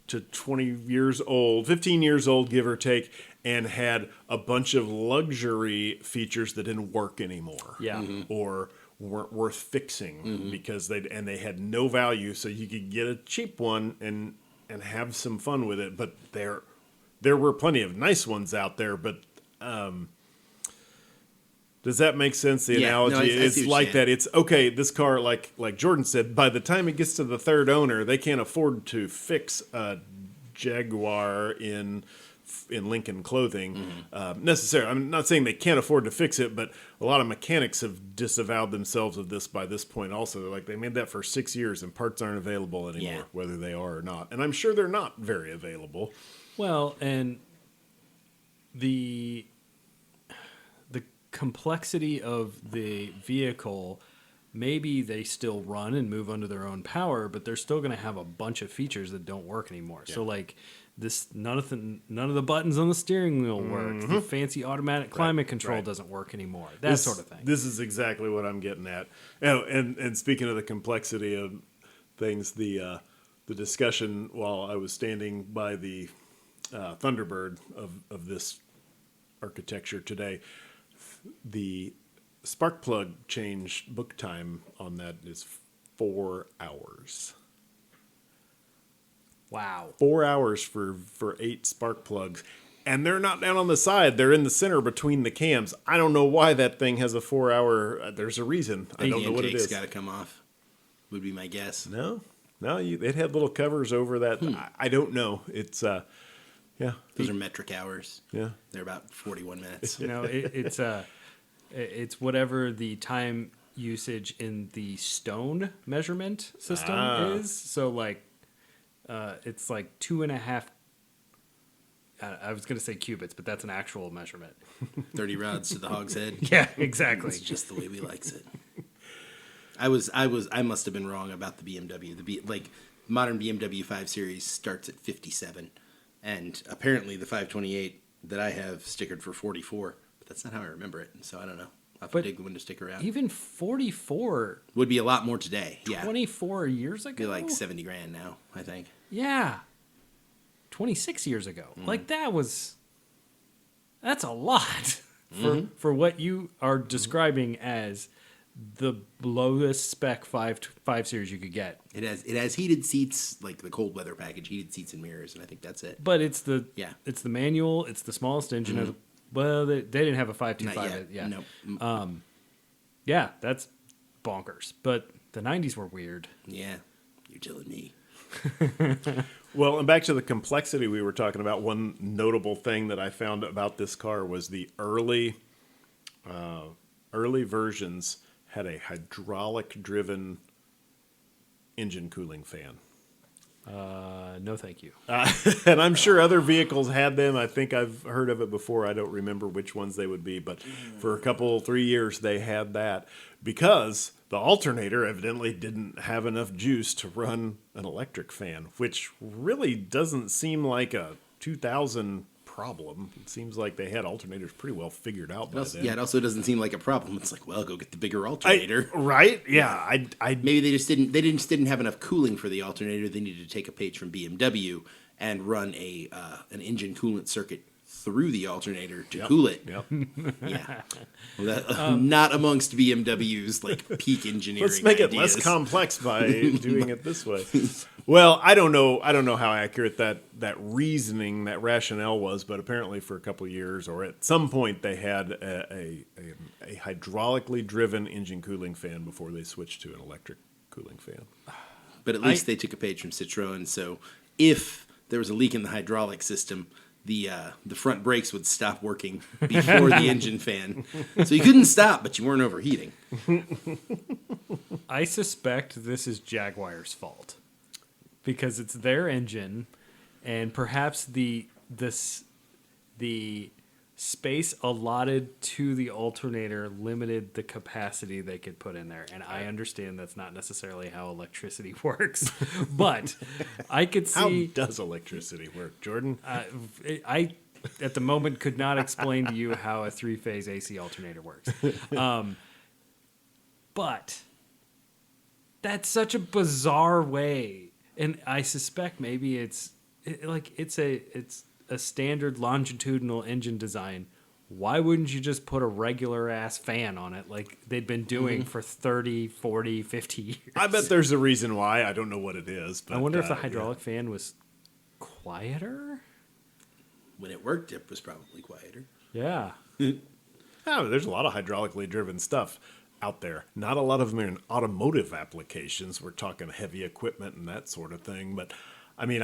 to 20 years old, 15 years old, give or take, and had a bunch of luxury features that didn't work anymore. Yeah. Or weren't worth fixing because they had no value, so you could get a cheap one and have some fun with it. But there were plenty of nice ones out there, but does that make sense? The analogy is like that. It's okay. This car, like Jordan said, by the time it gets to the third owner, they can't afford to fix a Jaguar in Lincoln clothing necessarily. I'm not saying they can't afford to fix it, but a lot of mechanics have disavowed themselves of this by this point. Also, they're like, they made that for 6 years and parts aren't available anymore, whether they are or not. And I'm sure they're not very available. Well, and the complexity of the vehicle, maybe they still run and move under their own power, but they're still going to have a bunch of features that don't work anymore. So like this, none of the buttons on the steering wheel work. The fancy automatic climate control doesn't work anymore. That sort of thing. This is exactly what I'm getting at. And speaking of the complexity of things, the discussion while I was standing by the Thunderbird of this architecture today, the spark plug change book time on that is 4 hours. Wow. 4 hours for 8 spark plugs. And they're not down on the side. They're in the center between the cams. I don't know why that thing has a 4 hour. There's a reason. I don't know what it is. Got to come off, would be my guess. No, it had little covers over that. I don't know. It's, Those are metric hours. Yeah. They're about 41 minutes. No, it's whatever the time usage in the stone measurement system is. So like, it's like 2.5. I was going to say cubits, but that's an actual measurement. 30 rods to the hog's head. Yeah, exactly. It's just the way we likes it. I must have been wrong about the BMW. Modern BMW 5 Series starts at 57. And apparently the 528 that I have stickered for 44, but that's not how I remember it. So I don't know. I'll have to dig the window sticker out. Even 44 would be a lot more today. 24 years ago? Be like $70,000 now, I think. Yeah. 26 years ago. Like that was That's a lot for what you are describing as the lowest spec 5 series you could get. It has heated seats, like the cold weather package, heated seats and mirrors, and I think that's it. But it's the Yeah. it's the manual. It's the smallest engine. Of well, they didn't have a 525 Not yet. Nope. Yeah, that's bonkers. But the 90s were weird. Yeah, you're telling me. Well, and back to the complexity we were talking about, one notable thing that I found about this car was the early versions had a hydraulic-driven engine cooling fan. No, thank you. And I'm sure other vehicles had them. I think I've heard of it before. I don't remember which ones they would be, but for 3 years they had that because the alternator evidently didn't have enough juice to run an electric fan, which really doesn't seem like a 2000 problem. It seems like they had alternators pretty well figured out by then. Yeah, it also doesn't seem like a problem. It's like, well, go get the bigger alternator. Right? Yeah. I Maybe they just didn't have enough cooling for the alternator. They needed to take a page from BMW and run an engine coolant circuit through the alternator to cool it. Yep. Yeah, not amongst BMW's like peak engineering. Let's make it less complex by doing it this way. Well, I don't know how accurate that reasoning, that rationale was, but apparently for a couple of years, or at some point, they had a hydraulically driven engine cooling fan before they switched to an electric cooling fan. But at least they took a page from Citroën. So if there was a leak in the hydraulic system, the front brakes would stop working before the engine fan. So you couldn't stop, but you weren't overheating. I suspect this is Jaguar's fault because it's their engine, and perhaps the space allotted to the alternator limited the capacity they could put in there. And I understand that's not necessarily how electricity works, but I could see. How does electricity work, Jordan? I at the moment could not explain to you how a 3-phase AC alternator works. But that's such a bizarre way. And I suspect maybe it's a standard longitudinal engine design. Why wouldn't you just put a regular ass fan on it like they'd been doing for 30, 40, 50 years? I bet there's a reason why. I don't know what it is. But I wonder if the hydraulic fan was quieter? When it worked, it was probably quieter. Yeah. There's a lot of hydraulically driven stuff out there. Not a lot of them are in automotive applications. We're talking heavy equipment and that sort of thing. But I mean,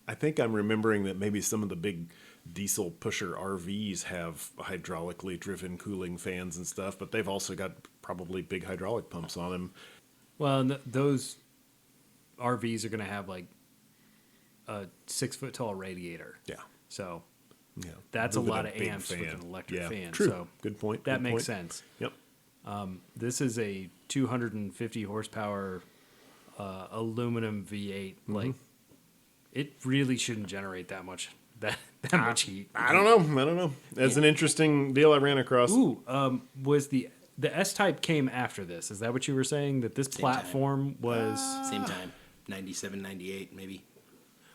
I think I'm remembering that maybe some of the big diesel pusher RVs have hydraulically driven cooling fans and stuff, but they've also got probably big hydraulic pumps on them. Well, and those RVs are going to have like a 6-foot tall radiator. Yeah. So Yeah. that's a Moving lot of big amps with an electric fan. True. So Good point. that Good makes point. sense. Yep. This is a 250 horsepower aluminum V8. Like, it really shouldn't generate that much much heat. I don't know. That's an interesting deal I ran across. Ooh, was the S-Type came after this? Is that what you were saying? That this platform was Same time, 97, 98, maybe.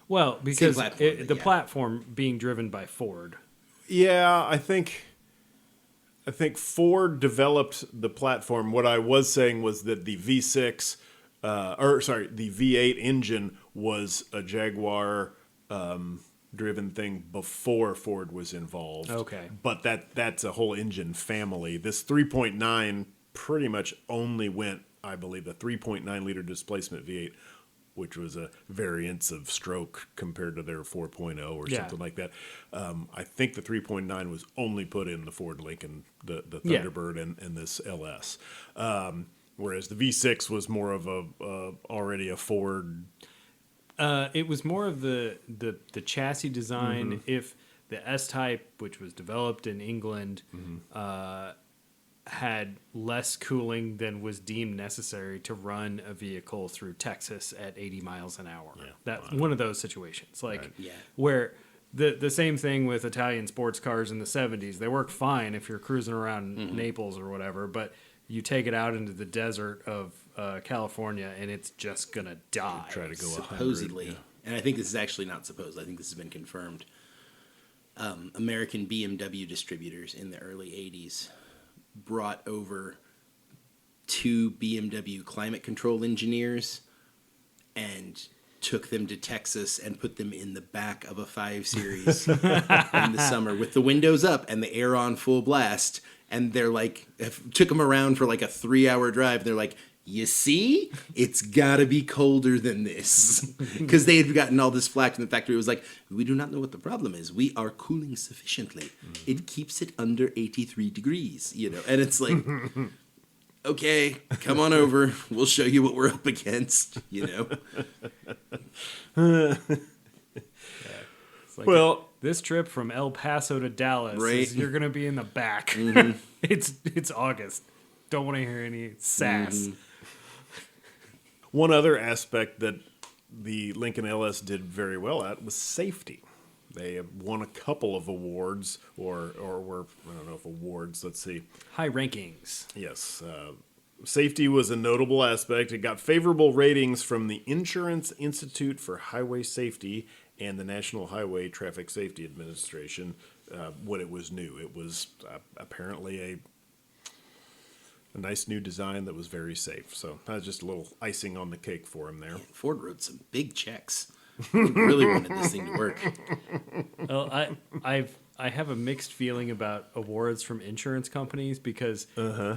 well because platform, the yeah. platform being driven by Ford. Yeah, I think Ford developed the platform. What I was saying was that the V6, the V8 engine was a Jaguar driven thing before Ford was involved. Okay. But that's a whole engine family. This 3.9 pretty much only went, I believe, the 3.9 liter displacement V8, which was a variance of stroke compared to their 4.0 or something like that. I think the 3.9 was only put in the Ford Lincoln, the Thunderbird, and this LS. Whereas the V6 was more of already a Ford. It was more of the chassis design. If the S-Type, which was developed in England, had less cooling than was deemed necessary to run a vehicle through Texas at 80 miles an hour. Yeah. That's one of those situations. Like Right. Yeah. where the same thing with Italian sports cars in the 70s. They work fine if you're cruising around Naples or whatever, but you take it out into the desert of California and it's just going to die. Try to go 100. Supposedly, and I think this is actually not supposed. I think this has been confirmed. American BMW distributors in the early 80s brought over 2 BMW climate control engineers and took them to Texas and put them in the back of a 5 Series in the summer with the windows up and the air on full blast. And they're like, took them around for like a 3-hour drive. They're like, you see, it's got to be colder than this. Because they had gotten all this flack from the factory. It was like, we do not know what the problem is. We are cooling sufficiently. It keeps it under 83 degrees, you know. And it's like, okay, come on over. We'll show you what we're up against, you know. It's like, Well, this trip from El Paso to Dallas, Right. you're going to be in the back. It's August. Don't want to hear any sass. one other aspect that the Lincoln LS did very well at was safety. They have won a couple of awards, or were, I don't know if awards, let's see. High rankings. Yes, safety was a notable aspect. It got favorable ratings from the Insurance Institute for Highway Safety and the National Highway Traffic Safety Administration when it was new. It was apparently a nice new design that was very safe. So that was just a little icing on the cake for him there. Ford wrote some big checks. They really wanted this thing to work. Well, I have a mixed feeling about awards from insurance companies because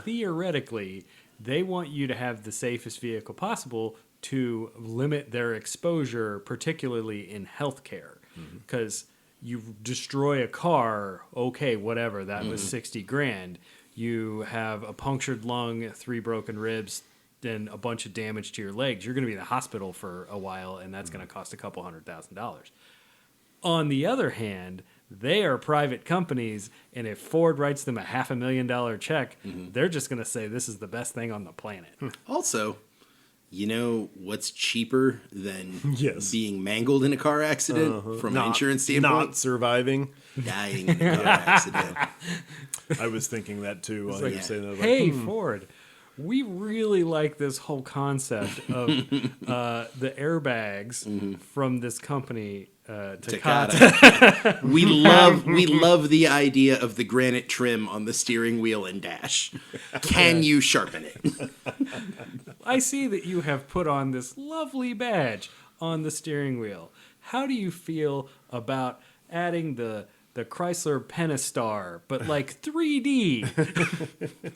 theoretically they want you to have the safest vehicle possible to limit their exposure, particularly in healthcare. Because you destroy a car, okay, whatever, that was 60 grand. You have a punctured lung, 3 broken ribs, then a bunch of damage to your legs. You're going to be in the hospital for a while, and that's going to cost a couple $100,000. On the other hand, they are private companies, and if Ford writes them a $500,000 check, they're just going to say this is the best thing on the planet. Also, you know what's cheaper than Yes. being mangled in a car accident from an insurance standpoint? Not surviving. Dying in a car accident. I was thinking that too while you were saying that. I was Hey, like, Ford, we really like this whole concept of the airbags from this company, Takata. Takata. we love the idea of the granite trim on the steering wheel and dash. Can you sharpen it? I see that you have put on this lovely badge on the steering wheel. How do you feel about adding the Chrysler Pentastar, but like 3D?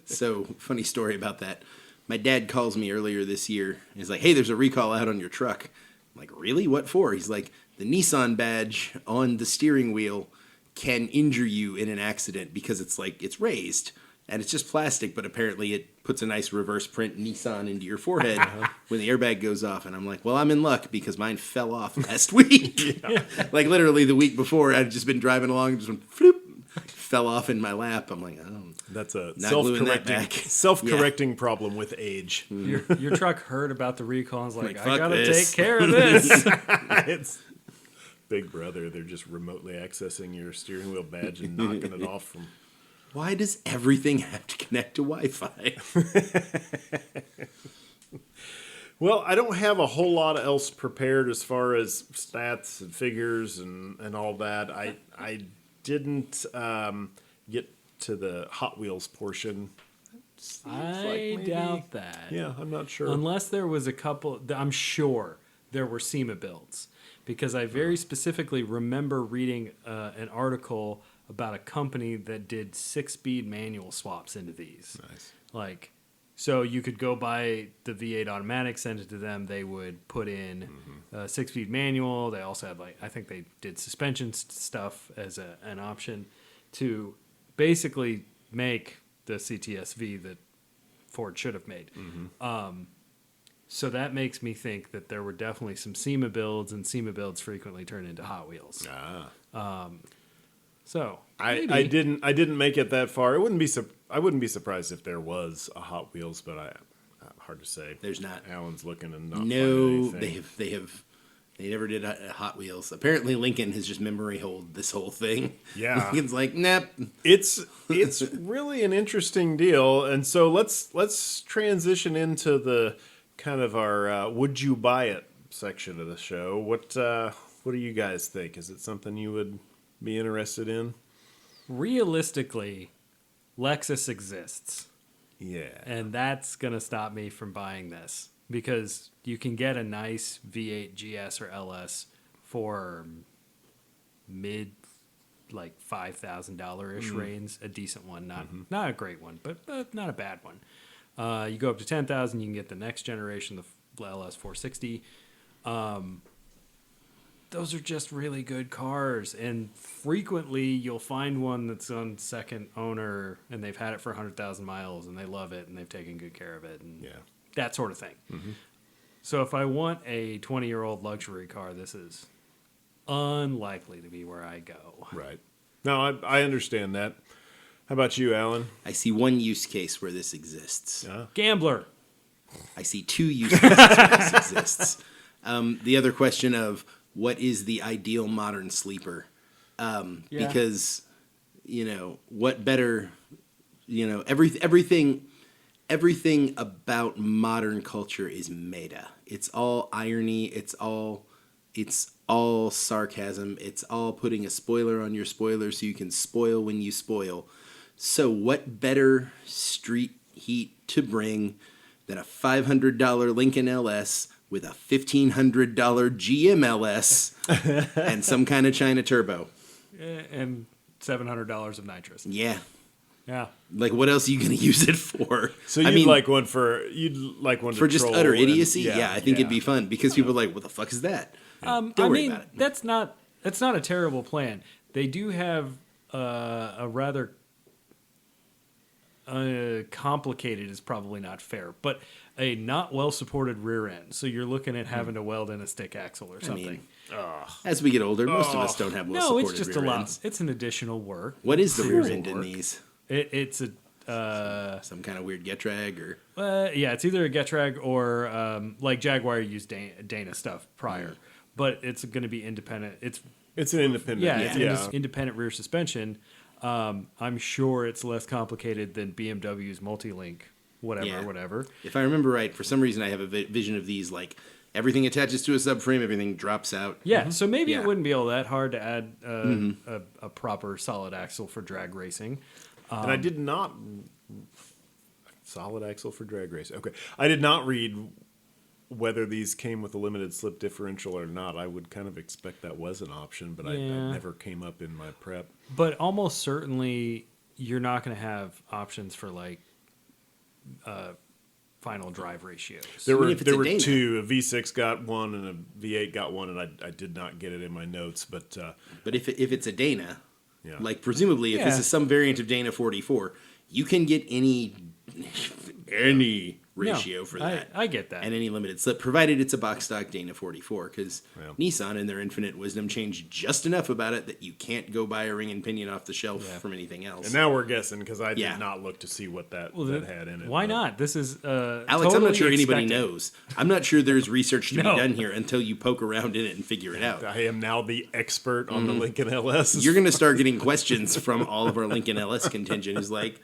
So, funny story about that. My dad calls me earlier this year. He's like, hey, there's a recall out on your truck. I'm like, really? What for? He's like, the Nissan badge on the steering wheel can injure you in an accident because it's raised. And it's just plastic, but apparently it puts a nice reverse print Nissan into your forehead when the airbag goes off. And I'm like, well, I'm in luck because mine fell off last week. Like literally the week before, I'd just been driving along, just went floop, fell off in my lap. I'm like, oh, that's a not gluing that back. self-correcting problem with age. Your truck heard about the recall and was like, Like, I fuck gotta this. take care of this. It's Big Brother. They're just remotely accessing your steering wheel badge and knocking it off from. why does everything have to connect to Wi-Fi? Well, I don't have a whole lot else prepared as far as stats and figures and all that. I didn't get to the Hot Wheels portion. I doubt that. Yeah, I'm not sure. Unless there was a couple, I'm sure there were SEMA builds. Because I very specifically remember reading an article about a company that did 6-speed manual swaps into these. Nice. Like, so you could go buy the V8 automatic, send it to them. They would put in a 6-speed manual. They also had, like, I think they did suspension stuff as an option to basically make the CTS-V that Ford should have made. So that makes me think that there were definitely some SEMA builds, and SEMA builds frequently turn into Hot Wheels. So I maybe. didn't make it that far. I wouldn't be surprised if there was a Hot Wheels, but hard to say. There's not. Alan's looking and not No, finding anything. they never did Hot Wheels. Apparently, Lincoln has just memory hold this whole thing. Yeah. Lincoln's like, nope. It's really an interesting deal, and so let's transition into the kind of our would you buy it section of the show. What do you guys think? Is it something you would be interested in? Realistically, Lexus exists. Yeah. And that's going to stop me from buying this because you can get a nice V8 GS or LS for mid, like $5,000-ish range, a decent one, not a great one, but not a bad one. You go up to 10,000, you can get the next generation, the LS 460. Those are just really good cars, and frequently you'll find one that's on second owner, and they've had it for 100,000 miles, and they love it, and they've taken good care of it, and that sort of thing. So if I want a 20-year-old luxury car, this is unlikely to be where I go. Right. No, I understand that. How about you, Alan? I see one use case where this exists. Gambler. I see two use cases where this exists. The other question of what is the ideal modern sleeper? Because, what better, everything about modern culture is meta. It's all irony. It's all sarcasm. It's all putting a spoiler on your spoiler so you can spoil when you spoil. So what better street heat to bring than a $500 Lincoln LS with a $1,500 GM LS and some kind of China turbo? And $700 of nitrous. Yeah. Yeah. Like, what else are you going to use it for? So you'd like one for just utter idiocy? Yeah, I think it'd be fun because people are like, what the fuck is that? Don't worry about it. That's not a terrible plan. They do have a rather complicated is probably not fair, but a not well supported rear end. So you're looking at having to weld in a stick axle or something. As we get older, most of us don't have well supported rear ends. No, it's just a lot. It's an additional work. What is the rear end in these? It's a some kind of weird Getrag or it's either a Getrag or like Jaguar used Dana stuff prior, but it's going to be independent. It's an independent. It's independent rear suspension. I'm sure it's less complicated than BMW's multi-link, whatever. If I remember right, for some reason I have a vision of these like everything attaches to a subframe, everything drops out. Yeah, so maybe it wouldn't be all that hard to add a proper solid axle for drag racing. And I did not solid axle for drag racing. Okay, I did not read whether these came with a limited slip differential or not. I would kind of expect that was an option, but I never came up in my prep. But almost certainly you're not going to have options for like final drive ratios. There were two. A V6 got one and a V8 got one, and I did not get it in my notes. But if it's a Dana, like presumably if this is some variant of Dana 44, you can get any ratio for that. I get that. And any limited slip, provided it's a box stock Dana 44, because Nissan, in their infinite wisdom, changed just enough about it that you can't go buy a ring and pinion off the shelf from anything else. And now we're guessing, because I did not look to see what that had in it. Why not? This is Alex, totally I'm not sure anybody expected. knows. I'm not sure there's research to be done here until you poke around in it and figure it out. I am now the expert on the Lincoln LS. You're going to start getting questions from all of our Lincoln LS contingent who's like,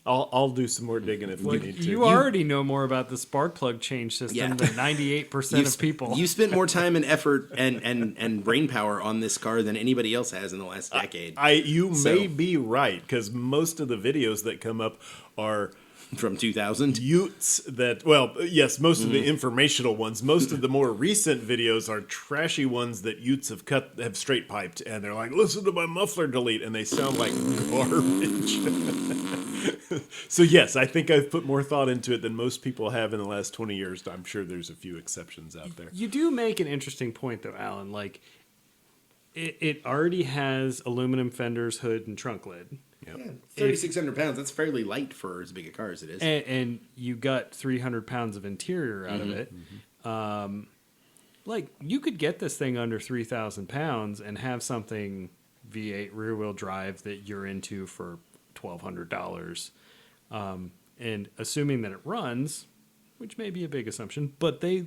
I'll do some more digging if we need to. You already know more about the spark plug change system than 98% of people. You spent more time and effort and brain power on this car than anybody else has in the last decade. You may be right, because most of the videos that come up are from 2000 Utes that, most of the informational ones. Most of the more recent videos are trashy ones that Utes have straight piped, and they're like, listen to my muffler delete, and they sound like garbage. So yes, I think I've put more thought into it than most people have in the last 20 years. I'm sure there's a few exceptions out there. You do make an interesting point though, Alan. Like it already has aluminum fenders, hood, and trunk lid. Yep. Yeah, 3,600 pounds. That's fairly light for as big a car as it is. And you got 300 pounds of interior out of it. Like, you could get this thing under 3,000 pounds and have something V8 rear-wheel drive that you're into for $1,200. And assuming that it runs, which may be a big assumption, but the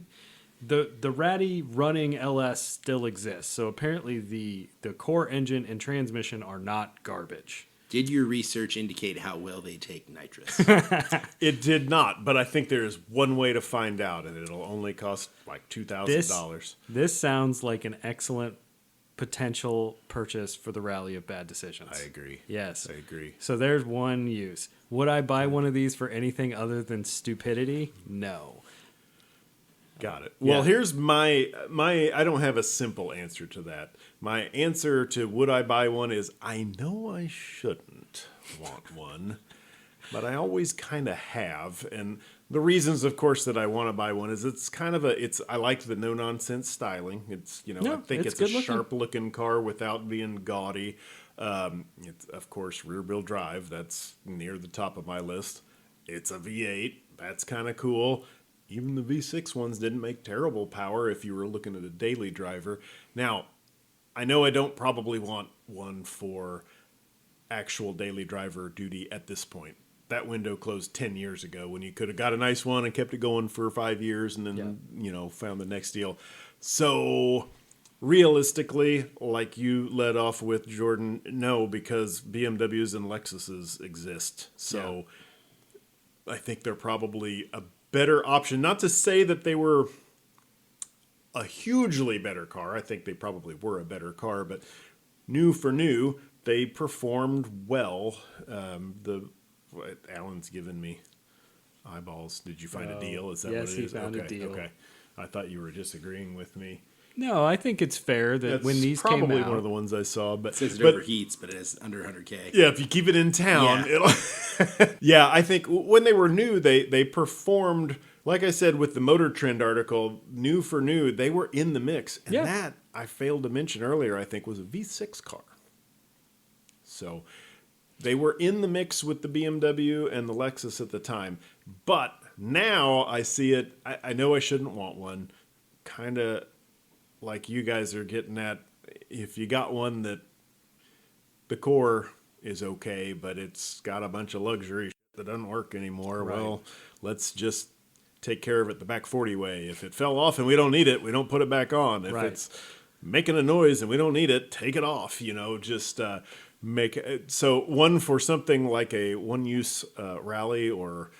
ratty running LS still exists. So apparently the core engine and transmission are not garbage. Did your research indicate how well they take nitrous? It did not, but I think there is one way to find out, and it'll only cost like $2,000. This sounds like an excellent potential purchase for the rally of bad decisions. I agree. Yes. I agree. So there's one use. Would I buy one of these for anything other than stupidity? No. Got it. Well, Yeah. here's my I don't have a simple answer to that. My answer to would I buy one is I know I shouldn't want one, but I always kind of have. And the reasons, of course, that I want to buy one is it's kind of I like the no nonsense styling. It's, I No, think it's it's a good looking. sharp looking car without being gaudy. It's, of course, rear wheel drive. That's near the top of my list. It's a V8. That's kind of cool. Even the V6 ones didn't make terrible power if you were looking at a daily driver. Now, I know I don't probably want one for actual daily driver duty at this point. That window closed 10 years ago when you could have got a nice one and kept it going for 5 years and then, found the next deal. So realistically, like you led off with, Jordan, no, because BMWs and Lexuses exist. So I think they're probably a better option. Not to say that they were a hugely better car. I think they probably were a better car, but new for new, they performed well. Alan's given me eyeballs. Did you find a deal? Is that yes, what it he is? found a deal. Okay. I thought you were disagreeing with me. No, I think it's fair that That's when these probably came out, one of the ones I saw, but It says it but- overheats, but it has under 100K. yeah, if you keep it in town, Yeah. it'll. Yeah, I think when they were new, they performed. Like I said with the Motor Trend article, new for new, they were in the mix, and Yeah. that I failed to mention earlier. I think was a V6 car. So they were in the mix with the BMW and the Lexus at the time, but now I see it. I know I shouldn't want one. Kind of like you guys are getting at. If you got one that the core is okay, but it's got a bunch of luxury that doesn't work anymore. Right. Well, let's just take care of it the back 40 way. If it fell off and we don't need it, we don't put it back on. If Right. it's making a noise and we don't need it, take it off. Just make it. So one for something like a one-use rally or,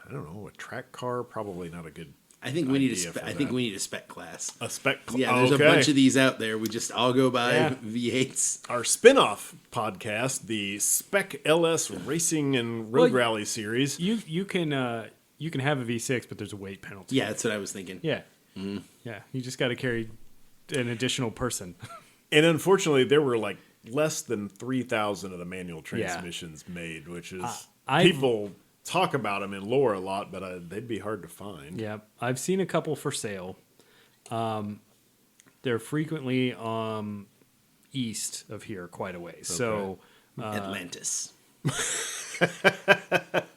I don't know, a track car, probably not a good I think we need idea for I think that. we need a spec class. a spec. Yeah, there's okay. a bunch of these out there. We just all go by Yeah. V8s. Our spin-off podcast, the Spec LS Racing and Road Well, Rally series. you can have a V6, but there's a weight penalty. Yeah, that's what I was thinking. Yeah. Yeah. You just got to carry an additional person. And unfortunately, there were like less than 3,000 of the manual Yeah. transmissions made, which is I've- people talk about them in lore a lot, but they'd be hard to find. Yeah. I've seen a couple for sale. They're frequently east of here quite a ways. So, Atlantis.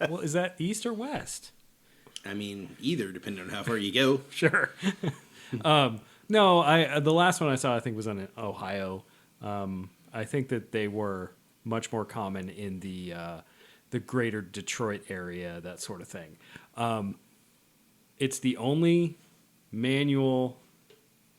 well, is that east or west? I mean, either, depending on how far you go. Sure. No, the last one I saw I think was in Ohio. I think that they were much more common in the greater Detroit area, that sort of thing. It's the only manual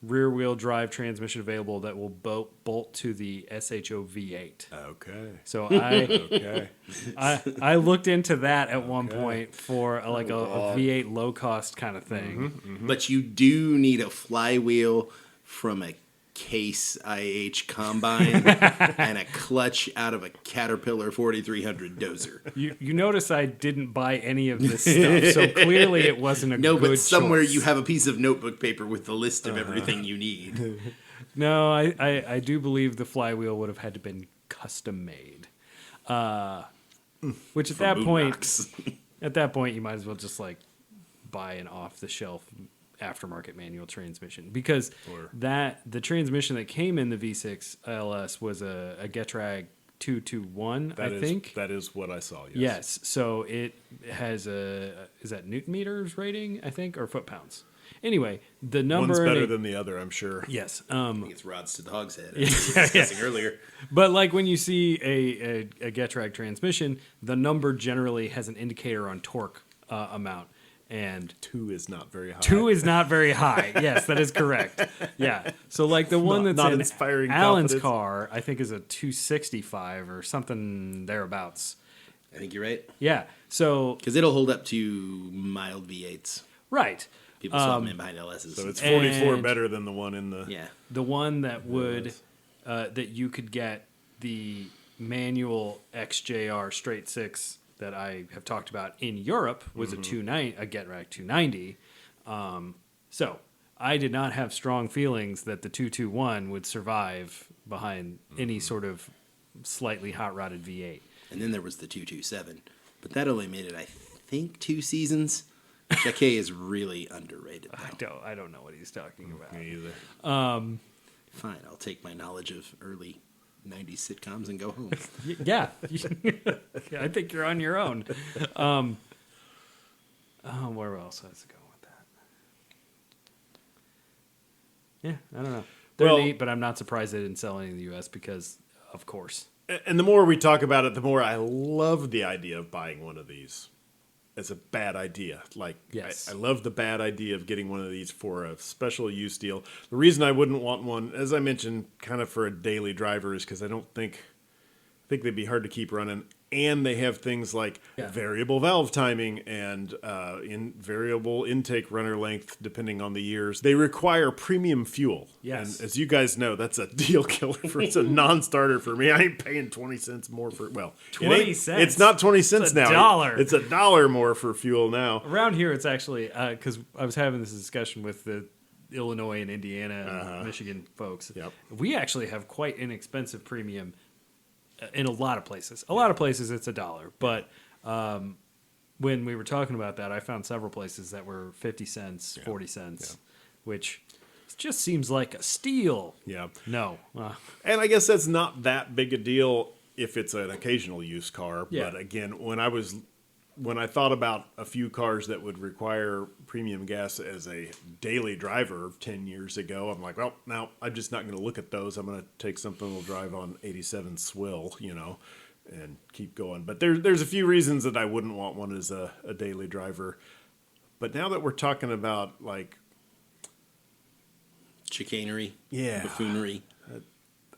rear-wheel drive transmission available that will bolt to the SHO V8. Okay. So Okay. I looked into that at one point for a V8 low-cost kind of thing. But you do need a flywheel from a Case IH combine and a clutch out of a Caterpillar 4300 dozer. You notice I didn't buy any of this stuff, so clearly it wasn't a No, good but somewhere choice. you have a piece of notebook paper with the list of everything you need. No, I do believe the flywheel would have had to been custom made. Which at that point you might as well just like buy an off the shelf aftermarket manual transmission, because the transmission that came in the V6 LS was a Getrag 221, I think. That is what I saw, yes. Yes, so it has is that Newton meters rating, I think, or foot pounds? Anyway, the number... One's better than the other, I'm sure. Yes. I think it's rods to the hogshead, as we were discussing earlier. But like when you see a Getrag transmission, the number generally has an indicator on torque amount. And 2 is not very high. 2 is not very high. Yes, that is correct. Yeah. So like the one that's not in inspiring Alan's confidence. car, I think is a 265 or something thereabouts. I think you're right. Yeah. So Because it'll hold up to mild V8s. right. People saw them in behind LSs. So it's 44 And- better than the one in the. yeah. The one that would that you could get the manual XJR straight six that I have talked about in Europe was a 290, a Get Rack 290. So I did not have strong feelings that the 221 would survive behind any sort of slightly hot rodded V8. And then there was the 227. But that only made it, I think, 2 seasons. Jacquet is really underrated, though. I don't know what he's talking about. Me either. Fine, I'll take my knowledge of early 90s sitcoms and go home. Yeah. I think you're on your own. Where else has it go with that? Yeah, I don't know. They're Well- neat, but I'm not surprised they didn't sell any in the U.S. because, of course. And the more we talk about it, the more I love the idea of buying one of these. It's a bad idea. Like, Yes. I love the bad idea of getting one of these for a special use deal. The reason I wouldn't want one, as I mentioned, kind of for a daily driver is because I think they'd be hard to keep running. And they have things like variable valve timing and variable intake runner length depending on the years. They require premium fuel. Yes. And as you guys know, that's a deal killer. It's a non-starter for me. I ain't paying 20 cents more for, well, 20 cents? It's not 20 cents It's now. $1. It's $1 more for fuel now. Around here, it's actually, because I was having this discussion with the Illinois and Indiana and Michigan folks. Yep. We actually have quite inexpensive premium in a lot of places. A lot of places it's $1, but when we were talking about that, I found several places that were 50 cents, 40 cents, which just seems like a steal. Yeah. No. And I guess that's not that big a deal if it's an occasional use car. Yeah. But again, when I thought about a few cars that would require premium gas as a daily driver 10 years ago, I'm like, well, now I'm just not going to look at those. I'm going to take something that'll drive on 87 swill, and keep going. But there's a few reasons that I wouldn't want one as a daily driver. But now that we're talking about like Chicanery. Yeah. Buffoonery.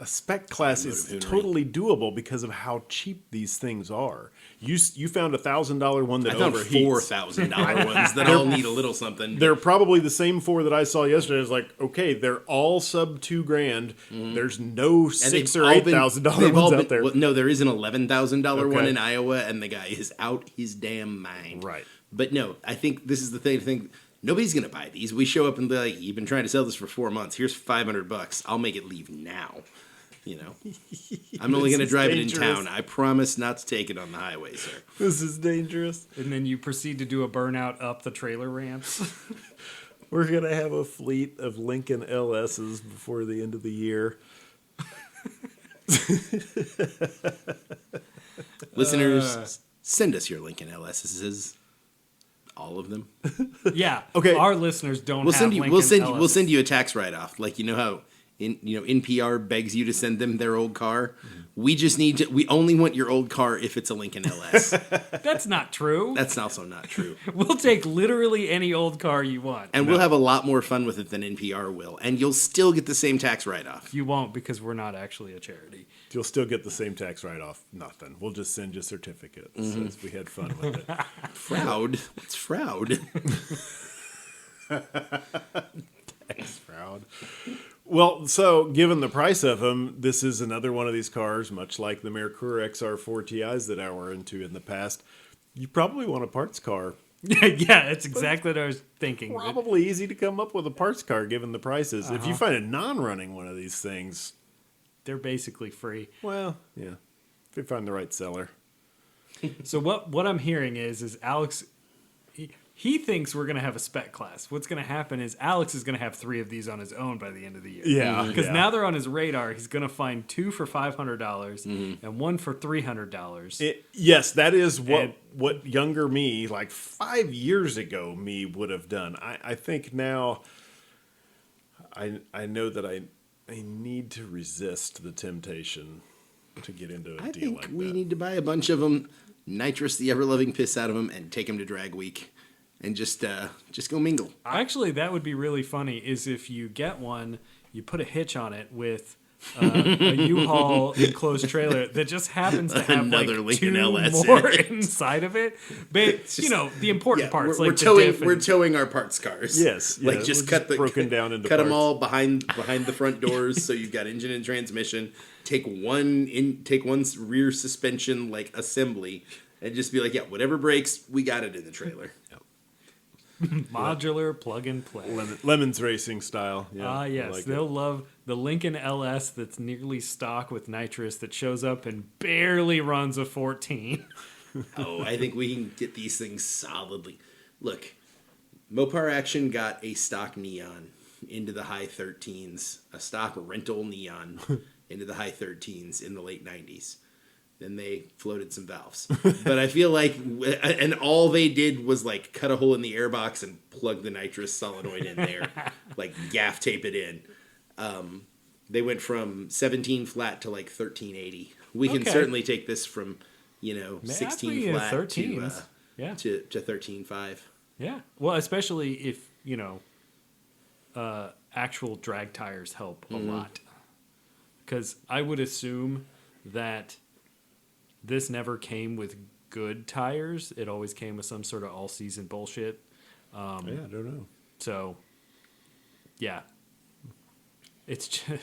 a spec class is Motivator. totally doable because of how cheap these things are. You found $1,000 one that I found overheats. $4,000 ones that all need a little something. They're probably the same four that I saw yesterday. It's like, okay, they're all sub $2,000. There's no And they've $6,000 or all been- $8,000 they've all ones been- out there. well, no, there is an $11,000 one Okay. in Iowa, and the guy is out his damn mind. Right. But no, I think this is the thing. I think nobody's going to buy these. We show up and they're like, "You've been trying to sell this for 4 months. Here's $500. I'll make it leave now." You know, I'm only This going to is drive dangerous. it in town. I promise not to take it on the highway, sir. This is dangerous. And then you proceed to do a burnout up the trailer ramps. We're going to have a fleet of Lincoln LSs before the end of the year. Listeners, send us your Lincoln LSs. All of them. Yeah. Okay. Our listeners don't We'll have send you. Lincoln We'll send you. LS. We'll send you a tax write-off. Like you know how NPR begs you to send them their old car. We just need to. We only want your old car if it's a Lincoln LS. That's not true. That's also not true. We'll take literally any old car you want. And we'll have a lot more fun with it than NPR will. And you'll still get the same tax write-off. You won't because we're not actually a charity. You'll still get the same tax write-off. Nothing. We'll just send you a certificate that says we had fun with it. Fraud? What's fraud? Tax fraud. Well, so given the price of them, this is another one of these cars, much like the Merkur XR4 TIs that I were into in the past. You probably want a parts car. Yeah, it's exactly what I was thinking. Probably easy to come up with a parts car given the prices. If you find a non-running one of these things, They're basically free. well, yeah, if you find the right seller. So what I'm hearing is Alex, he thinks we're going to have a spec class. What's going to happen is Alex is going to have 3 of these on his own by the end of the year. Yeah, Because yeah. now they're on his radar. He's going to find 2 for $500 and 1 for $300. Yes, that is And- what younger me, like 5 years ago, me would have done. I think now I know that I need to resist the temptation to get into a I deal think like we that. need to buy a bunch of them, nitrous the ever-loving piss out of them, and take them to drag week. And just go mingle. Actually, that would be really funny is if you get one, you put a hitch on it with a U-Haul enclosed trailer that just happens to have Another like Lincoln two LS more in it. inside of it. But the important parts, we're like the towing diff and- we're towing our parts cars. Yes, like yeah, just we're cut the broken down into cut them parts. all behind the front doors, so you've got engine and transmission. Take one rear suspension like assembly, and just be like, yeah, whatever breaks, we got it in the trailer. modular plug and play. Lemons racing style. Yeah, Ah, I yes, like they'll it. love the Lincoln LS that's nearly stock with nitrous that shows up and barely runs a 14. Oh, I think we can get these things solidly. Look, Mopar Action got a stock neon into the high 13s, a stock rental neon into the high 13s in the late 90s. Then they floated some valves. But I feel like, and all they did was like cut a hole in the airbox and plug the nitrous solenoid in there, like gaff tape it in. They went from 17 flat to like 1380. We can Okay. certainly take this from, Man, 16 I think, flat to 13s. Yeah. to 13.5. Yeah. Well, especially if, actual drag tires help a lot. Because I would assume that this never came with good tires. It always came with some sort of all-season bullshit. Yeah, I don't know. So, yeah. It's just...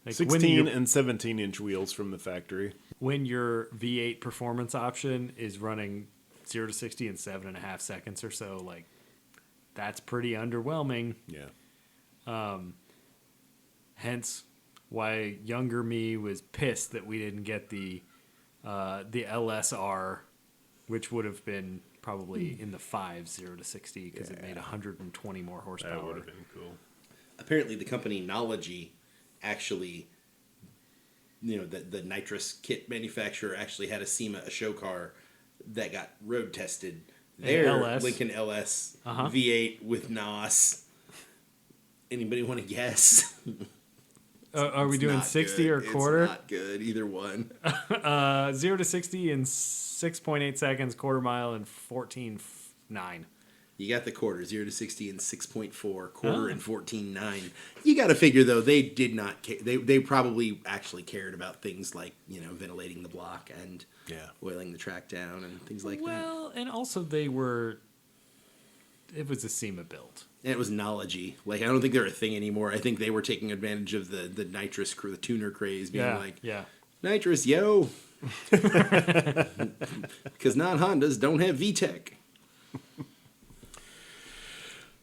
Like 16 and 17-inch wheels from the factory. when your V8 performance option is running 0 to 60 in 7.5 seconds or so, like, that's pretty underwhelming. Yeah. Hence why younger me was pissed that we didn't get the LSR, which would have been probably in the 5 0 to 60 because it made 120 more That would horsepower. have been cool. Apparently, the company Nology actually, the nitrous kit manufacturer actually had a SEMA, a show car that got road tested. Their LS. Lincoln LS Uh-huh. V8 with NOS. Anybody want to guess? Are we It's doing not 60 good. or quarter? It's not good, either one. 0 to 60 in 6.8 seconds, quarter mile in 14.9. You got the quarter, 0 to 60 in 6.4, quarter in 14.9. You got to figure, though, they did not care. They probably actually cared about things like, ventilating the block and oiling the track down and things like that. Well, and also it was a SEMA build. And it was Nology. Like, I don't think they're a thing anymore. I think they were taking advantage of the nitrous, the tuner craze, being Yeah. nitrous, yo. Because non-Hondas don't have VTEC.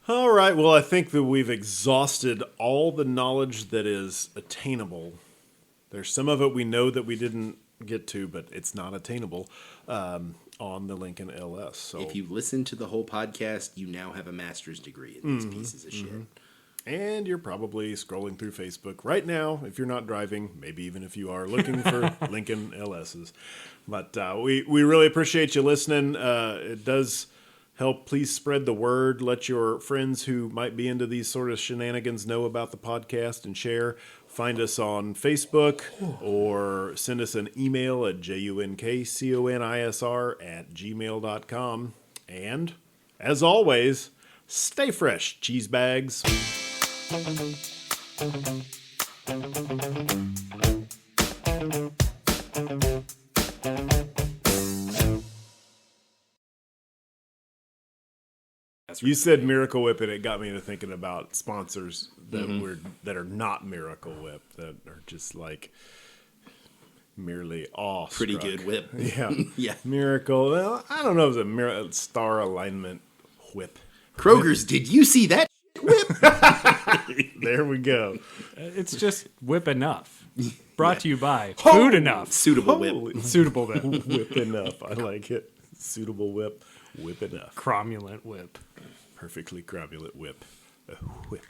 All right. Well, I think that we've exhausted all the knowledge that is attainable. There's some of it we know that we didn't get to, but it's not attainable on the Lincoln LS. So, If you listen to the whole podcast, you now have a master's degree in these pieces of shit. and you're probably scrolling through Facebook right now if you're not driving, maybe even if you are looking for Lincoln LSs. But we really appreciate you listening. It does help. Please spread the word. Let your friends who might be into these sort of shenanigans know about the podcast and share. Find us on Facebook or send us an email at junkconisr@gmail.com. And as always, stay fresh, cheese bags. You said Miracle Whip, and it got me to thinking about sponsors that are not Miracle Whip, that are just like merely awestruck. Pretty good whip. Yeah. Yeah. Miracle. Well, I don't know if it's a star alignment whip. Kroger's, did you see that whip? There we go. It's just whip enough. Brought to you by Food Enough. Suitable whip. Holy Suitable whip. whip enough. I like it. Suitable whip. Whip enough. Cromulent whip. Perfectly cromulent whip. A whip.